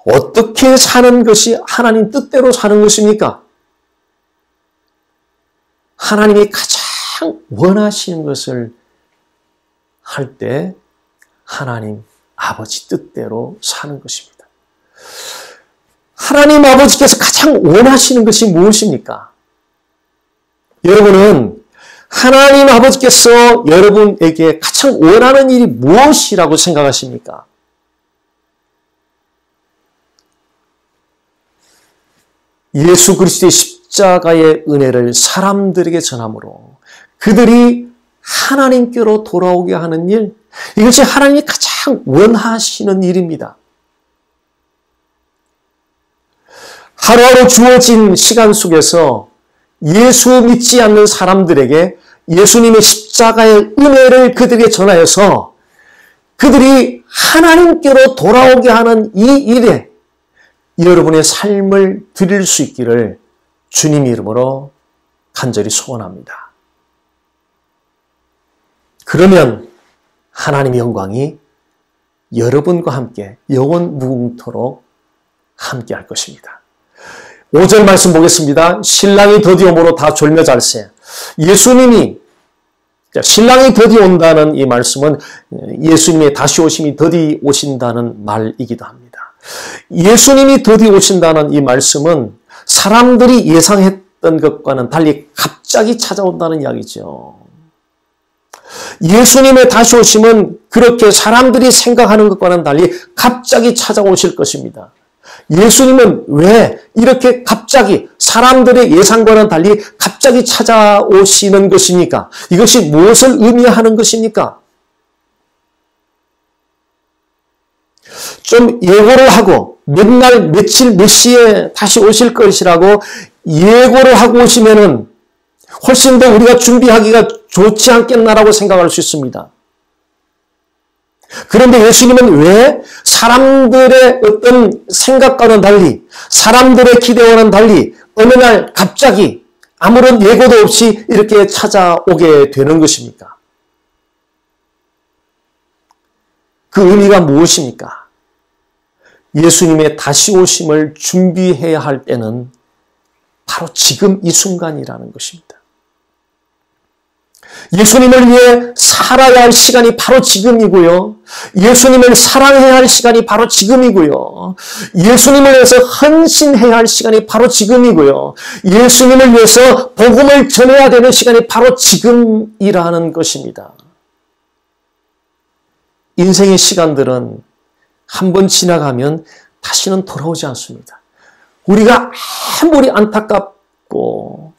Speaker 1: 어떻게 사는 것이 하나님 뜻대로 사는 것입니까? 하나님이 가장 원하시는 것을 할 때 하나님 아버지 뜻대로 사는 것입니다. 하나님 아버지께서 가장 원하시는 것이 무엇입니까? 여러분은 하나님 아버지께서 여러분에게 가장 원하는 일이 무엇이라고 생각하십니까? 예수 그리스도의 십자가의 은혜를 사람들에게 전함으로 그들이 하나님께로 돌아오게 하는 일, 이것이 하나님이 가장 원하시는 일입니다. 하루하루 주어진 시간 속에서 예수 믿지 않는 사람들에게 예수님의 십자가의 은혜를 그들에게 전하여서 그들이 하나님께로 돌아오게 하는 이 일에 여러분의 삶을 드릴 수 있기를 주님 이름으로 간절히 소원합니다. 그러면 하나님의 영광이 여러분과 함께 영원 무궁토록 함께 할 것입니다. 5절 말씀 보겠습니다. 신랑이 더디오므로 다 졸며 잘세. 예수님이 신랑이 더디 온다는 이 말씀은 예수님의 다시 오심이 더디 오신다는 말이기도 합니다. 예수님이 더디 오신다는 이 말씀은 사람들이 예상했던 것과는 달리 갑자기 찾아온다는 이야기죠. 예수님의 다시 오심은 그렇게 사람들이 생각하는 것과는 달리 갑자기 찾아오실 것입니다. 예수님은 왜 이렇게 갑자기 사람들의 예상과는 달리 갑자기 찾아오시는 것입니까? 이것이 무엇을 의미하는 것입니까? 좀 예고를 하고 몇 날, 며칠, 몇 시에 다시 오실 것이라고 예고를 하고 오시면은 훨씬 더 우리가 준비하기가 좋지 않겠나라고 생각할 수 있습니다. 그런데 예수님은 왜 사람들의 어떤 생각과는 달리, 사람들의 기대와는 달리 어느 날 갑자기 아무런 예고도 없이 이렇게 찾아오게 되는 것입니까? 그 의미가 바로 지금 이 순간이라는 것입니다. 예수님을 위해 살아야 할 시간이 바로 지금이고요. 예수님을 사랑해야 할 시간이 바로 지금이고요. 예수님을 위해서 헌신해야 할 시간이 바로 지금이고요. 예수님을 위해서 복음을 전해야 되는 시간이 바로 지금이라는 것입니다. 인생의 시간들은 한 번 지나가면 다시는 돌아오지 않습니다. 우리가 아무리 안타깝고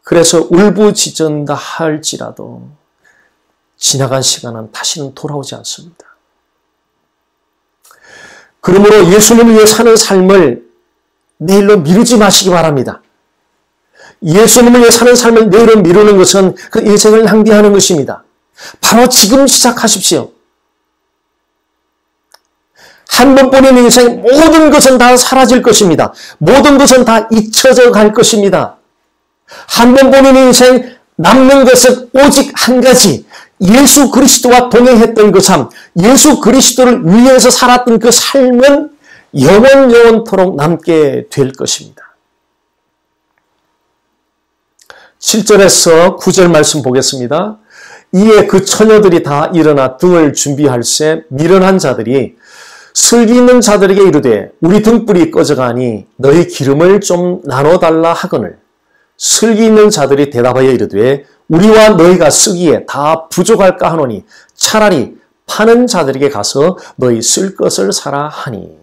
Speaker 1: 그래서 울부짖은다 할지라도 지나간 시간은 다시는 돌아오지 않습니다. 그러므로 예수님을 위해 사는 삶을 내일로 미루지 마시기 바랍니다. 예수님을 위해 사는 삶을 내일로 미루는 것은 그 인생을 낭비하는 것입니다. 바로 지금 시작하십시오. 한 번뿐인 인생 모든 것은 다 사라질 것입니다. 모든 것은 다 잊혀져 갈 것입니다. 한 번뿐인 인생 남는 것은 오직 한 가지, 예수 그리스도와 동행했던 그 삶, 예수 그리스도를 위해서 살았던 그 삶은 영원토록 남게 될 것입니다. 7절에서 9절 말씀 보겠습니다. 이에 그 처녀들이 다 일어나 등을 준비할새 미련한 자들이 슬기 있는 자들에게 이르되 우리 등불이 꺼져가니 너희 기름을 좀 나눠달라 하거늘 슬기 있는 자들이 대답하여 이르되 우리와 너희가 쓰기에 다 부족할까 하노니 차라리 파는 자들에게 가서 너희 쓸 것을 사라 하니.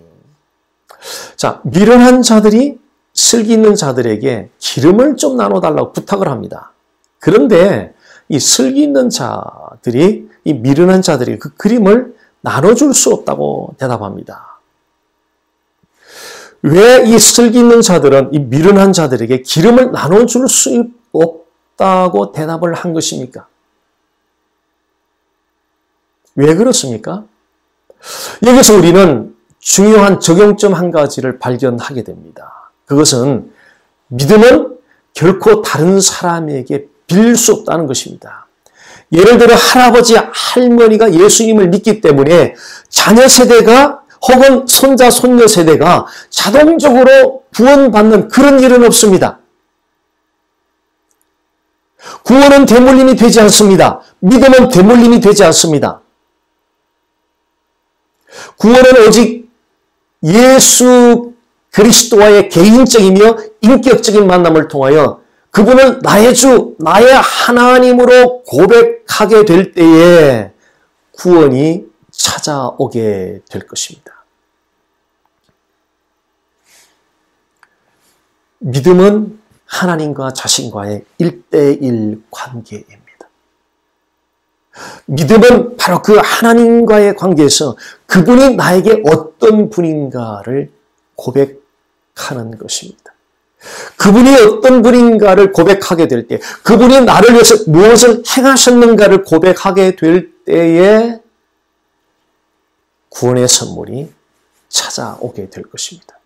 Speaker 1: 자, 미련한 자들이 슬기 있는 자들에게 기름을 좀 나눠달라고 부탁을 합니다. 그런데 이 슬기 있는 자들이 이 미련한 자들이 그 기름을 나눠줄 수 없다고 대답합니다. 왜 이 슬기 있는 자들은 이 미련한 자들에게 기름을 나눠줄 수 없다고 대답을 한 것입니까? 왜 그렇습니까? 여기서 우리는 중요한 적용점 한 가지를 발견하게 됩니다. 그것은 믿음은 결코 다른 사람에게 빌릴 수 없다는 것입니다. 예를 들어 할아버지, 할머니가 예수님을 믿기 때문에 자녀 세대가 혹은 손자, 손녀 세대가 자동적으로 구원받는 그런 일은 없습니다. 구원은 대물림이 되지 않습니다. 믿음은 대물림이 되지 않습니다. 구원은 오직 예수 그리스도와의 개인적이며 인격적인 만남을 통하여 그분을 나의 주, 나의 하나님으로 고백하게 될 때에 구원이 찾아오게 될 것입니다. 믿음은 하나님과 자신과의 1대1 관계입니다. 믿음은 바로 그 하나님과의 관계에서 그분이 나에게 어떤 분인가를 고백하는 것입니다. 그분이 어떤 분인가를 고백하게 될 때, 그분이 나를 위해서 무엇을 행하셨는가를 고백하게 될 때에 구원의 선물이 찾아오게 될 것입니다.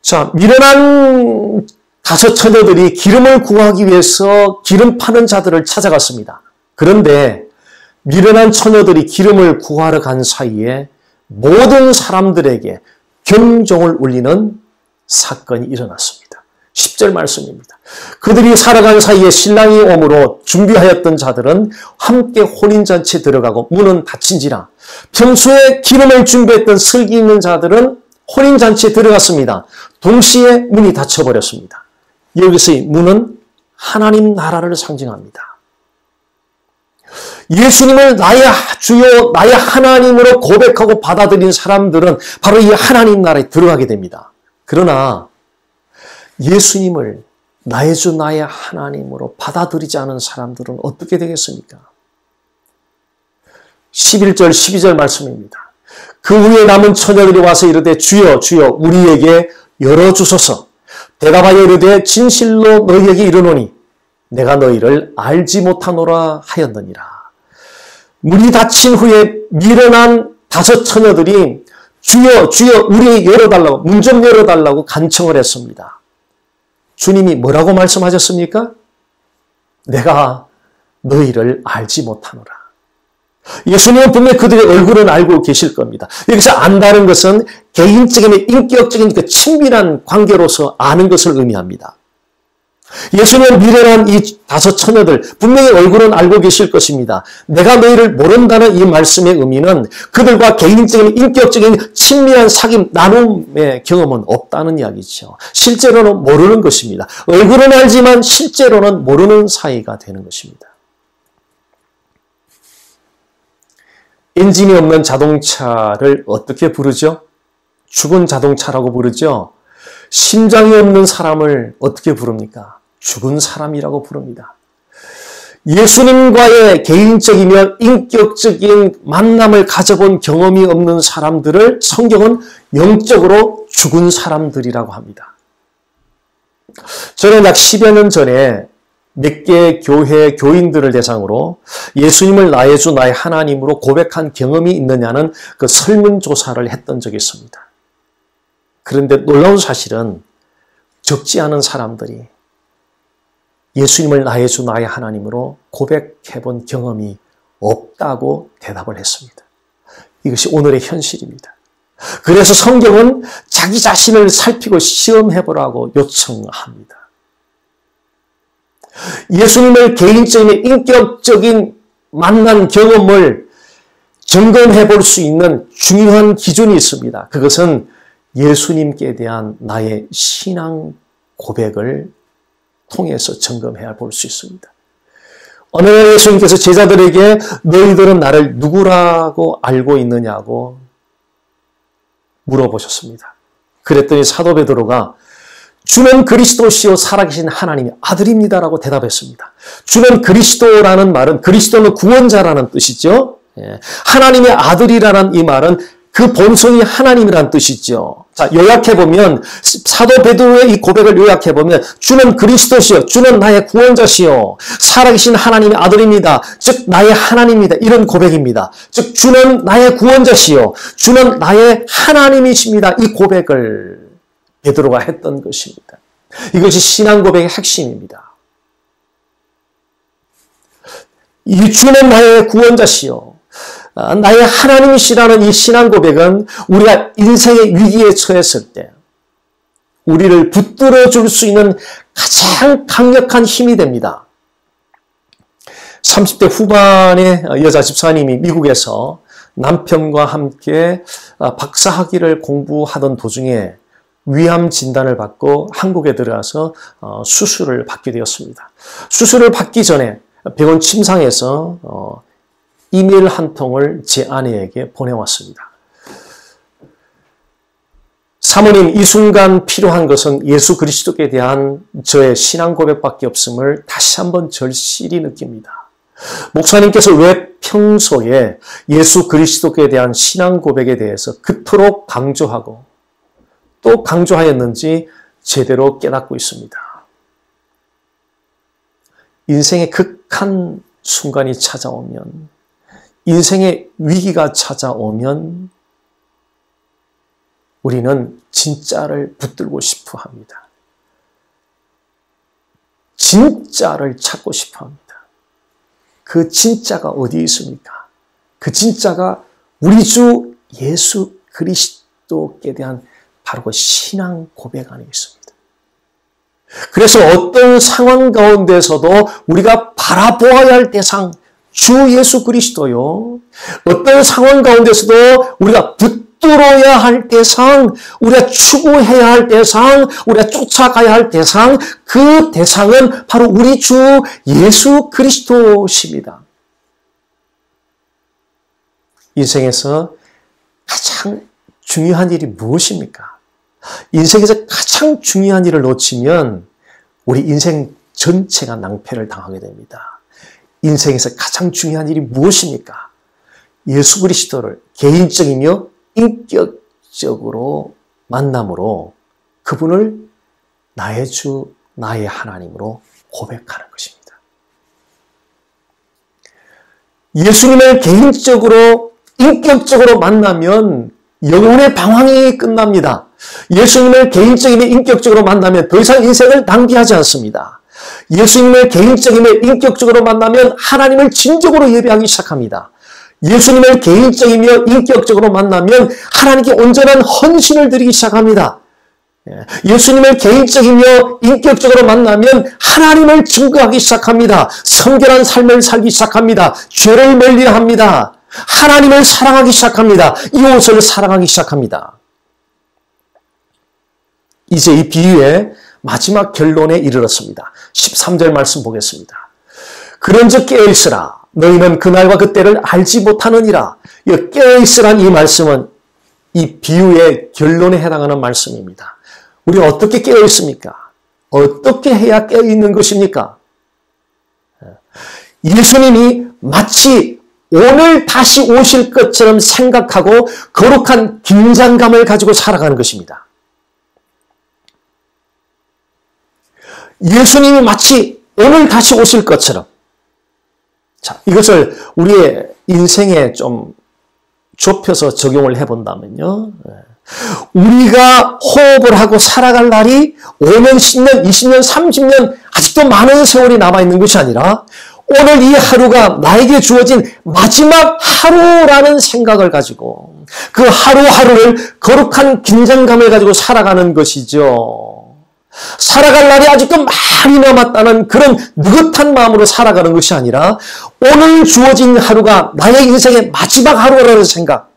Speaker 1: 자, 미련한 5 처녀들이 기름을 구하기 위해서 기름 파는 자들을 찾아갔습니다. 그런데 미련한 처녀들이 기름을 구하러 간 사이에 모든 사람들에게 경종을 울리는 사건이 일어났습니다. 10절 말씀입니다. 그들이 살아간 사이에 신랑이 오므로 준비하였던 자들은 함께 혼인잔치에 들어가고 문은 닫힌지라. 평소에 기름을 준비했던 슬기 있는 자들은 혼인잔치에 들어갔습니다. 동시에 문이 닫혀버렸습니다. 여기서 이 문은 하나님 나라를 상징합니다. 예수님을 나의 주요, 나의 하나님으로 고백하고 받아들인 사람들은 바로 이 하나님 나라에 들어가게 됩니다. 그러나 예수님을 나의 주, 나의 하나님으로 받아들이지 않은 사람들은 어떻게 되겠습니까? 11절, 12절 말씀입니다. 그 후에 남은 처녀들이 와서 이르되 주여, 주여 우리에게 열어주소서. 대답하여 이르되 진실로 너희에게 이르노니 내가 너희를 알지 못하노라 하였느니라. 문이 닫힌 후에 미련한 5 처녀들이 주여, 주여 우리 열어달라고, 문 좀 열어달라고 간청을 했습니다. 주님이 뭐라고 말씀하셨습니까? 내가 너희를 알지 못하노라. 예수님은 분명히 그들의 얼굴은 알고 계실 겁니다. 여기서 안다는 것은 개인적인 인격적인 그 친밀한 관계로서 아는 것을 의미합니다. 예수님은 미련한 이 5 처녀들 분명히 얼굴은 알고 계실 것입니다. 내가 너희를 모른다는 이 말씀의 의미는 그들과 개인적인 인격적인 친밀한 사귐 나눔의 경험은 없다는 이야기죠. 실제로는 모르는 것입니다. 얼굴은 알지만 실제로는 모르는 사이가 되는 것입니다. 엔진이 없는 자동차를 어떻게 부르죠? 죽은 자동차라고 부르죠. 심장이 없는 사람을 어떻게 부릅니까? 죽은 사람이라고 부릅니다. 예수님과의 개인적이며 인격적인 만남을 가져본 경험이 없는 사람들을 성경은 영적으로 죽은 사람들이라고 합니다. 저는 약 10여 년 전에 몇 개의 교회 교인들을 대상으로 예수님을 나의 주 나의 하나님으로 고백한 경험이 있느냐는 그 설문조사를 했던 적이 있습니다. 그런데 놀라운 사실은 적지 않은 사람들이 예수님을 나의 주 나의 하나님으로 고백해본 경험이 없다고 대답을 했습니다. 이것이 오늘의 현실입니다. 그래서 성경은 자기 자신을 살피고 시험해보라고 요청합니다. 예수님을 개인적인 인격적인 만난 경험을 점검해 볼 수 있는 중요한 기준이 있습니다. 그것은 예수님께 대한 나의 신앙 고백을 통해서 점검해야 볼 수 있습니다. 어느 날 예수님께서 제자들에게 너희들은 나를 누구라고 알고 있느냐고 물어보셨습니다. 그랬더니 사도 베드로가 주는 그리스도시요 살아계신 하나님의 아들입니다라고 대답했습니다. 주는 그리스도라는 말은 그리스도는 구원자라는 뜻이죠. 하나님의 아들이라는 이 말은 그 본성이 하나님이라는 뜻이죠. 자, 요약해보면 사도 베드로의 이 고백을 요약해보면 주는 그리스도시요 주는 나의 구원자시요 살아계신 하나님의 아들입니다. 즉 나의 하나님입니다. 이런 고백입니다. 즉 주는 나의 구원자시요 주는 나의 하나님이십니다. 이 고백을 베드로가 했던 것입니다. 이것이 신앙 고백의 핵심입니다. 이 주는 나의 구원자시요 나의 하나님이시라는 이 신앙 고백은 우리가 인생의 위기에 처했을 때 우리를 붙들어 줄 수 있는 가장 강력한 힘이 됩니다. 30대 후반의 여자 집사님이 미국에서 남편과 함께 박사학위를 공부하던 도중에 위암 진단을 받고 한국에 들어와서 수술을 받게 되었습니다. 수술을 받기 전에 병원 침상에서 이메일 한 통을 제 아내에게 보내왔습니다. 사모님, 이 순간 필요한 것은 예수 그리스도께 대한 저의 신앙 고백밖에 없음을 다시 한번 절실히 느낍니다. 목사님께서 왜 평소에 예수 그리스도께 대한 신앙 고백에 대해서 그토록 강조하고 또 강조하였는지 제대로 깨닫고 있습니다. 인생의 극한 순간이 찾아오면, 인생의 위기가 찾아오면 우리는 진짜를 붙들고 싶어 합니다. 진짜를 찾고 싶어 합니다. 그 진짜가 어디 있습니까? 그 진짜가 우리 주 예수 그리스도께 대한 바로 그 신앙 고백 안에 있습니다. 그래서 어떤 상황 가운데서도 우리가 바라보아야 할 대상, 주 예수 그리스도요. 어떤 상황 가운데서도 우리가 붙들어야 할 대상, 우리가 추구해야 할 대상, 우리가 쫓아가야 할 대상, 그 대상은 바로 우리 주 예수 그리스도십니다. 인생에서 가장 중요한 일이 무엇입니까? 인생에서 가장 중요한 일을 놓치면 우리 인생 전체가 낭패를 당하게 됩니다. 인생에서 가장 중요한 일이 무엇입니까? 예수 그리스도를 개인적이며 인격적으로 만남으로 그분을 나의 주, 나의 하나님으로 고백하는 것입니다. 예수님을 개인적으로, 인격적으로 만나면 영혼의 방황이 끝납니다. 예수님을 개인적이며 인격적으로 만나면 더 이상 인생을 낭비하지 않습니다. 예수님을 개인적이며 인격적으로 만나면 하나님을 진정으로 예배하기 시작합니다. 예수님을 개인적이며 인격적으로 만나면 하나님께 온전한 헌신을 드리기 시작합니다. 예수님을 개인적이며 인격적으로 만나면 하나님을 증거하기 시작합니다. 성결한 삶을 살기 시작합니다. 죄를 멀리합니다. 하나님을 사랑하기 시작합니다. 이웃을 사랑하기 시작합니다. 이제 이 비유의 마지막 결론에 이르렀습니다. 13절 말씀 보겠습니다. 그런즉 깨어있으라. 너희는 그날과 그때를 알지 못하느니라. 이 깨어있으란 이 말씀은 이 비유의 결론에 해당하는 말씀입니다. 우리 어떻게 깨어있습니까? 어떻게 해야 깨어있는 것입니까? 예수님이 마치 오늘 다시 오실 것처럼 생각하고 거룩한 긴장감을 가지고 살아가는 것입니다. 예수님이 마치 오늘 다시 오실 것처럼. 자, 이것을 우리의 인생에 좀 좁혀서 적용을 해본다면요. 우리가 호흡을 하고 살아갈 날이 5년, 10년, 20년, 30년 아직도 많은 세월이 남아있는 것이 아니라 오늘 이 하루가 나에게 주어진 마지막 하루라는 생각을 가지고 그 하루하루를 거룩한 긴장감을 가지고 살아가는 것이죠. 살아갈 날이 아직도 많이 남았다는 그런 느긋한 마음으로 살아가는 것이 아니라 오늘 주어진 하루가 나의 인생의 마지막 하루라는 생각.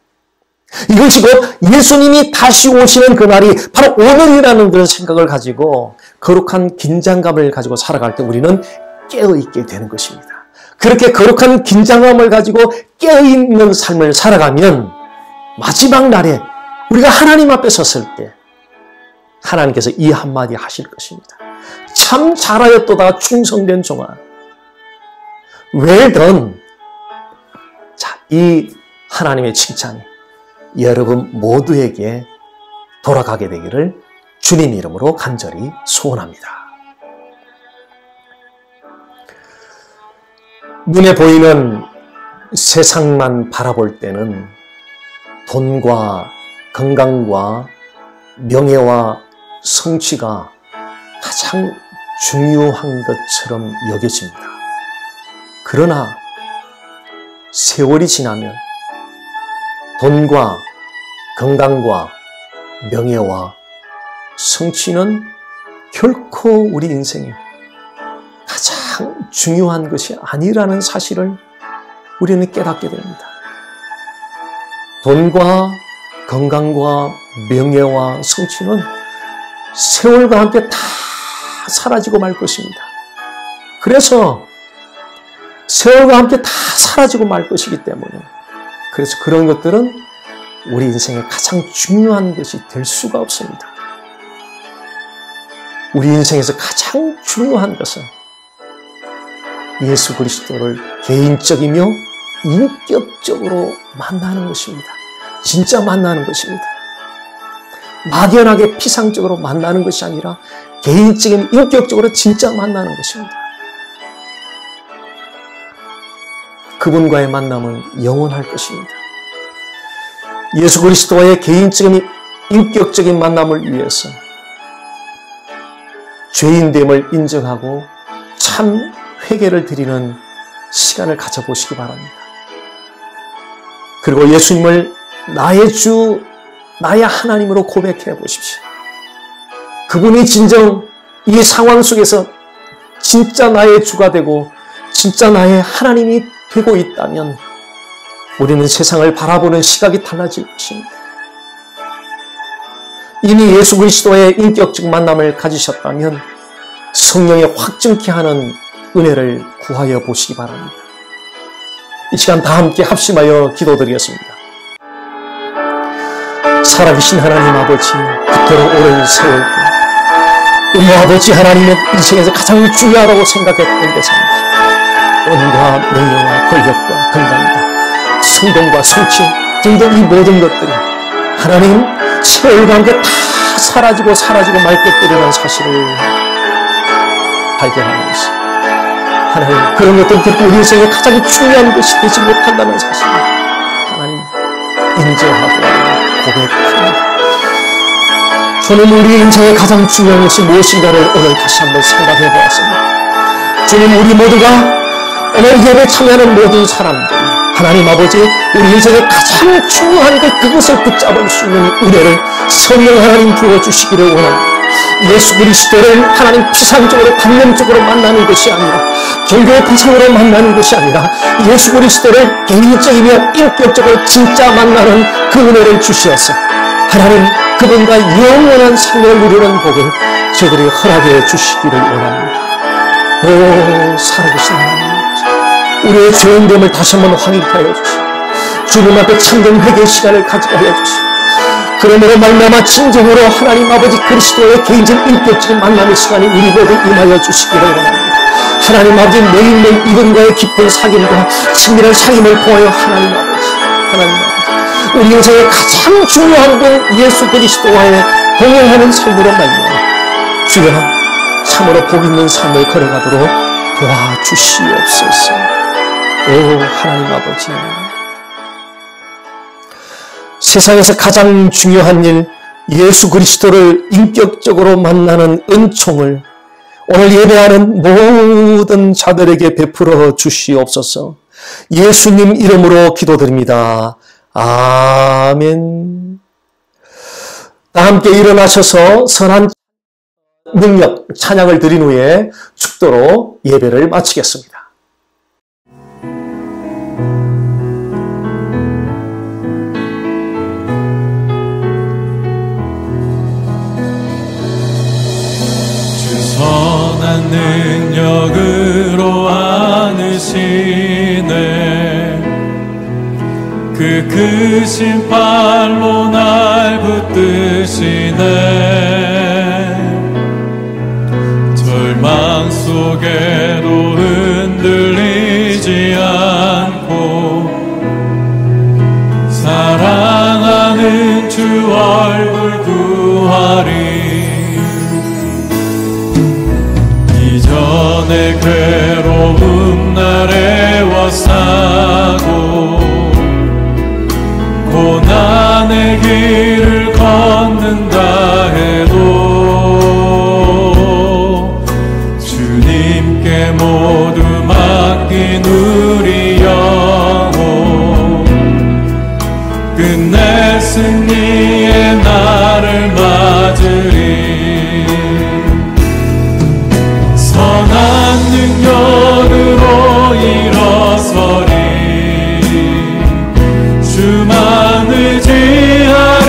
Speaker 1: 이것이 곧 예수님이 다시 오시는 그날이 바로 오늘이라는 그런 생각을 가지고 거룩한 긴장감을 가지고 살아갈 때 우리는 깨어있게 되는 것입니다. 그렇게 거룩한 긴장감을 가지고 깨어있는 삶을 살아가면 마지막 날에 우리가 하나님 앞에 섰을 때 하나님께서 이 한마디 하실 것입니다. 참 잘하였도다 충성된 종아. Well done. 자, 이 하나님의 칭찬이 여러분 모두에게 돌아가게 되기를 주님 이름으로 간절히 소원합니다. 눈에 보이는 세상만 바라볼 때는 돈과 건강과 명예와 성취가 가장 중요한 것처럼 여겨집니다. 그러나 세월이 지나면 돈과 건강과 명예와 성취는 결코 우리 인생에 가장 중요한 것이 아니라는 사실을 우리는 깨닫게 됩니다. 돈과 건강과 명예와 성취는 세월과 함께 다 사라지고 말 것입니다. 그래서 세월과 함께 다 사라지고 말 것이기 때문에 그래서 그런 것들은 우리 인생에 가장 중요한 것이 될 수가 없습니다. 우리 인생에서 가장 중요한 것은 예수 그리스도를 개인적이며 인격적으로 만나는 것입니다. 진짜 만나는 것입니다. 막연하게 피상적으로 만나는 것이 아니라 개인적인 인격적으로 진짜 만나는 것입니다. 그분과의 만남은 영원할 것입니다. 예수 그리스도와의 개인적인 인격적인 만남을 위해서 죄인됨을 인정하고 참 회개를 드리는 시간을 가져보시기 바랍니다. 그리고 예수님을 나의 주, 나의 하나님으로 고백해 보십시오. 그분이 진정 이 상황 속에서 진짜 나의 주가 되고 진짜 나의 하나님이 되고 있다면 우리는 세상을 바라보는 시각이 달라질 것입니다. 이미 예수 그리스도의 인격적 만남을 가지셨다면 성령의 확증케 하는 은혜를 구하여 보시기 바랍니다. 이 시간 다 함께 합심하여 기도드리겠습니다. 살아계신 하나님 아버지, 그토록 오랜 세월 동안 우리 아버지 하나님은 인생에서 가장 중요하다고 생각했던 대상입니다. 돈과 명예와 권력과 건강과 성공과 성취 등등 이 모든 것들이 하나님 세월과 함께 다 사라지고 말것들이라는 사실을 발견하는 것입니다. 하나님, 그런 것들은 결코 우리 인생에 가장 중요한 것이 되지 못한다는 사실을 하나님 인정하고 고백합니다. 주님, 우리 인생에 가장 중요한 것이 무엇인가를 오늘 다시 한번 생각해 보았습니다. 주님, 우리 모두가 오늘 예배 참여하는 모든 사람들 하나님 아버지, 우리 인생의 가장 중요한 그것을 붙잡을 수 있는 은혜를 성령 하나님 부어주시기를 원합니다. 예수 그리스도를 하나님 피상적으로 관념적으로 만나는 것이 아니라, 종교 구성으로 만나는 것이 아니라, 예수 그리스도를 개인적이며 인격적으로 진짜 만나는 그 은혜를 주시어서 하나님 그분과 영원한 삶을 누리는 복을 저희들이 허락해 주시기를 원합니다. 오 살아계신 하나님, 우리의 죄인됨을 다시 한번 확인케 하여 주시고 주님 앞에 참된 회개 시간을 가지게 하여 주시고, 그러므로 말미암아 진정으로 하나님 아버지 그리스도의 개인적 인격적인 만남의 시간이 우리 모두 임하여 주시기를 원합니다. 하나님 아버지 매일매일 이분과의 깊은 사귐과 친밀한 사귐을 통하여 하나님 아버지 우리 인생의 가장 중요한 분 예수 그리스도와의 동행하는 삶으로 말미암아 주여 참으로 복 있는 삶을 걸어가도록 도와주시옵소서. 오 하나님 아버지, 세상에서 가장 중요한 일 예수 그리스도를 인격적으로 만나는 은총을 오늘 예배하는 모든 자들에게 베풀어 주시옵소서. 예수님 이름으로 기도드립니다. 아멘. 다 함께 일어나셔서 선한 능력 찬양을 드린 후에 축도로 예배를 마치겠습니다.
Speaker 5: 선한 능력으로 안으시네. 그 크신 팔로 날 붙드시네. 절망 속에도 흔들리지 않고 사랑하는 주 얼굴 구하리. 이전의 괴로움 날 애워싸고 고난의 길을 걷는다 해도 주님께 모두 맡긴 우리 영혼 끝내 승리의 날을 맞으리. 선한 능력으로 일어서리. 주만 의지하리.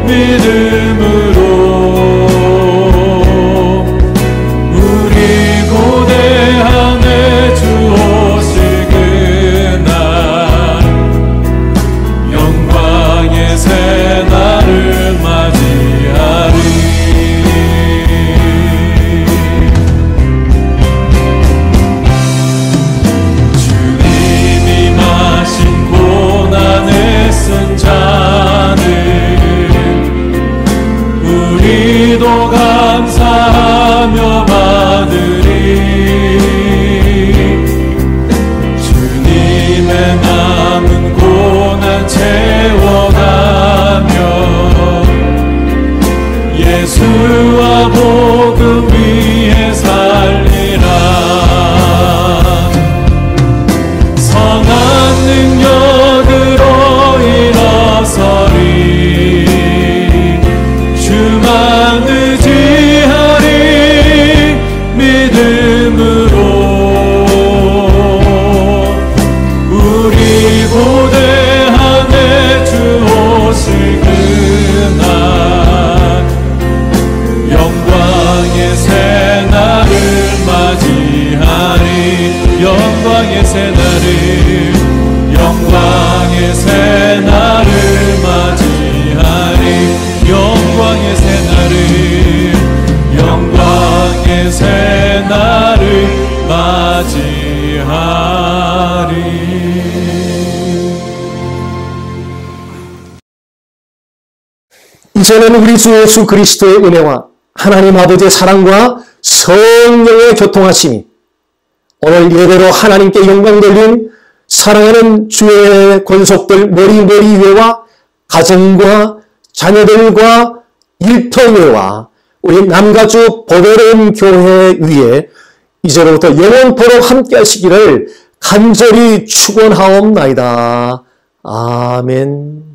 Speaker 5: 믿음으로 우리 고대함에 주 오실 그날 영광의 새 날을 맞이하리. 우리도 감사하며 받으리. 주님의 남은 고난 채워가며 예수와 복음 위에 살리라. 선한 능력으로 일어서리. 주만 의지하리. 믿음으로 우리 고대함에 주 오실 그날 영광의 새 날을 맞이하리. 영광의 새 날을 영광의 새 날을 맞이하리. 영광의 새 날을 영광의 새 날을 맞이하리.
Speaker 1: 이제는 우리 주 예수 그리스도의 은혜와 하나님 아버지의 사랑과 성령의 교통하심이 오늘 예배로 하나님께 영광 돌린 사랑하는 주의 권속들 머리 위에와 가정과 자녀들과 일터위와 우리 남가주 보배로운 교회 위에 이제로부터 영원토록 함께 하시기를 간절히 축원하옵나이다. 아멘.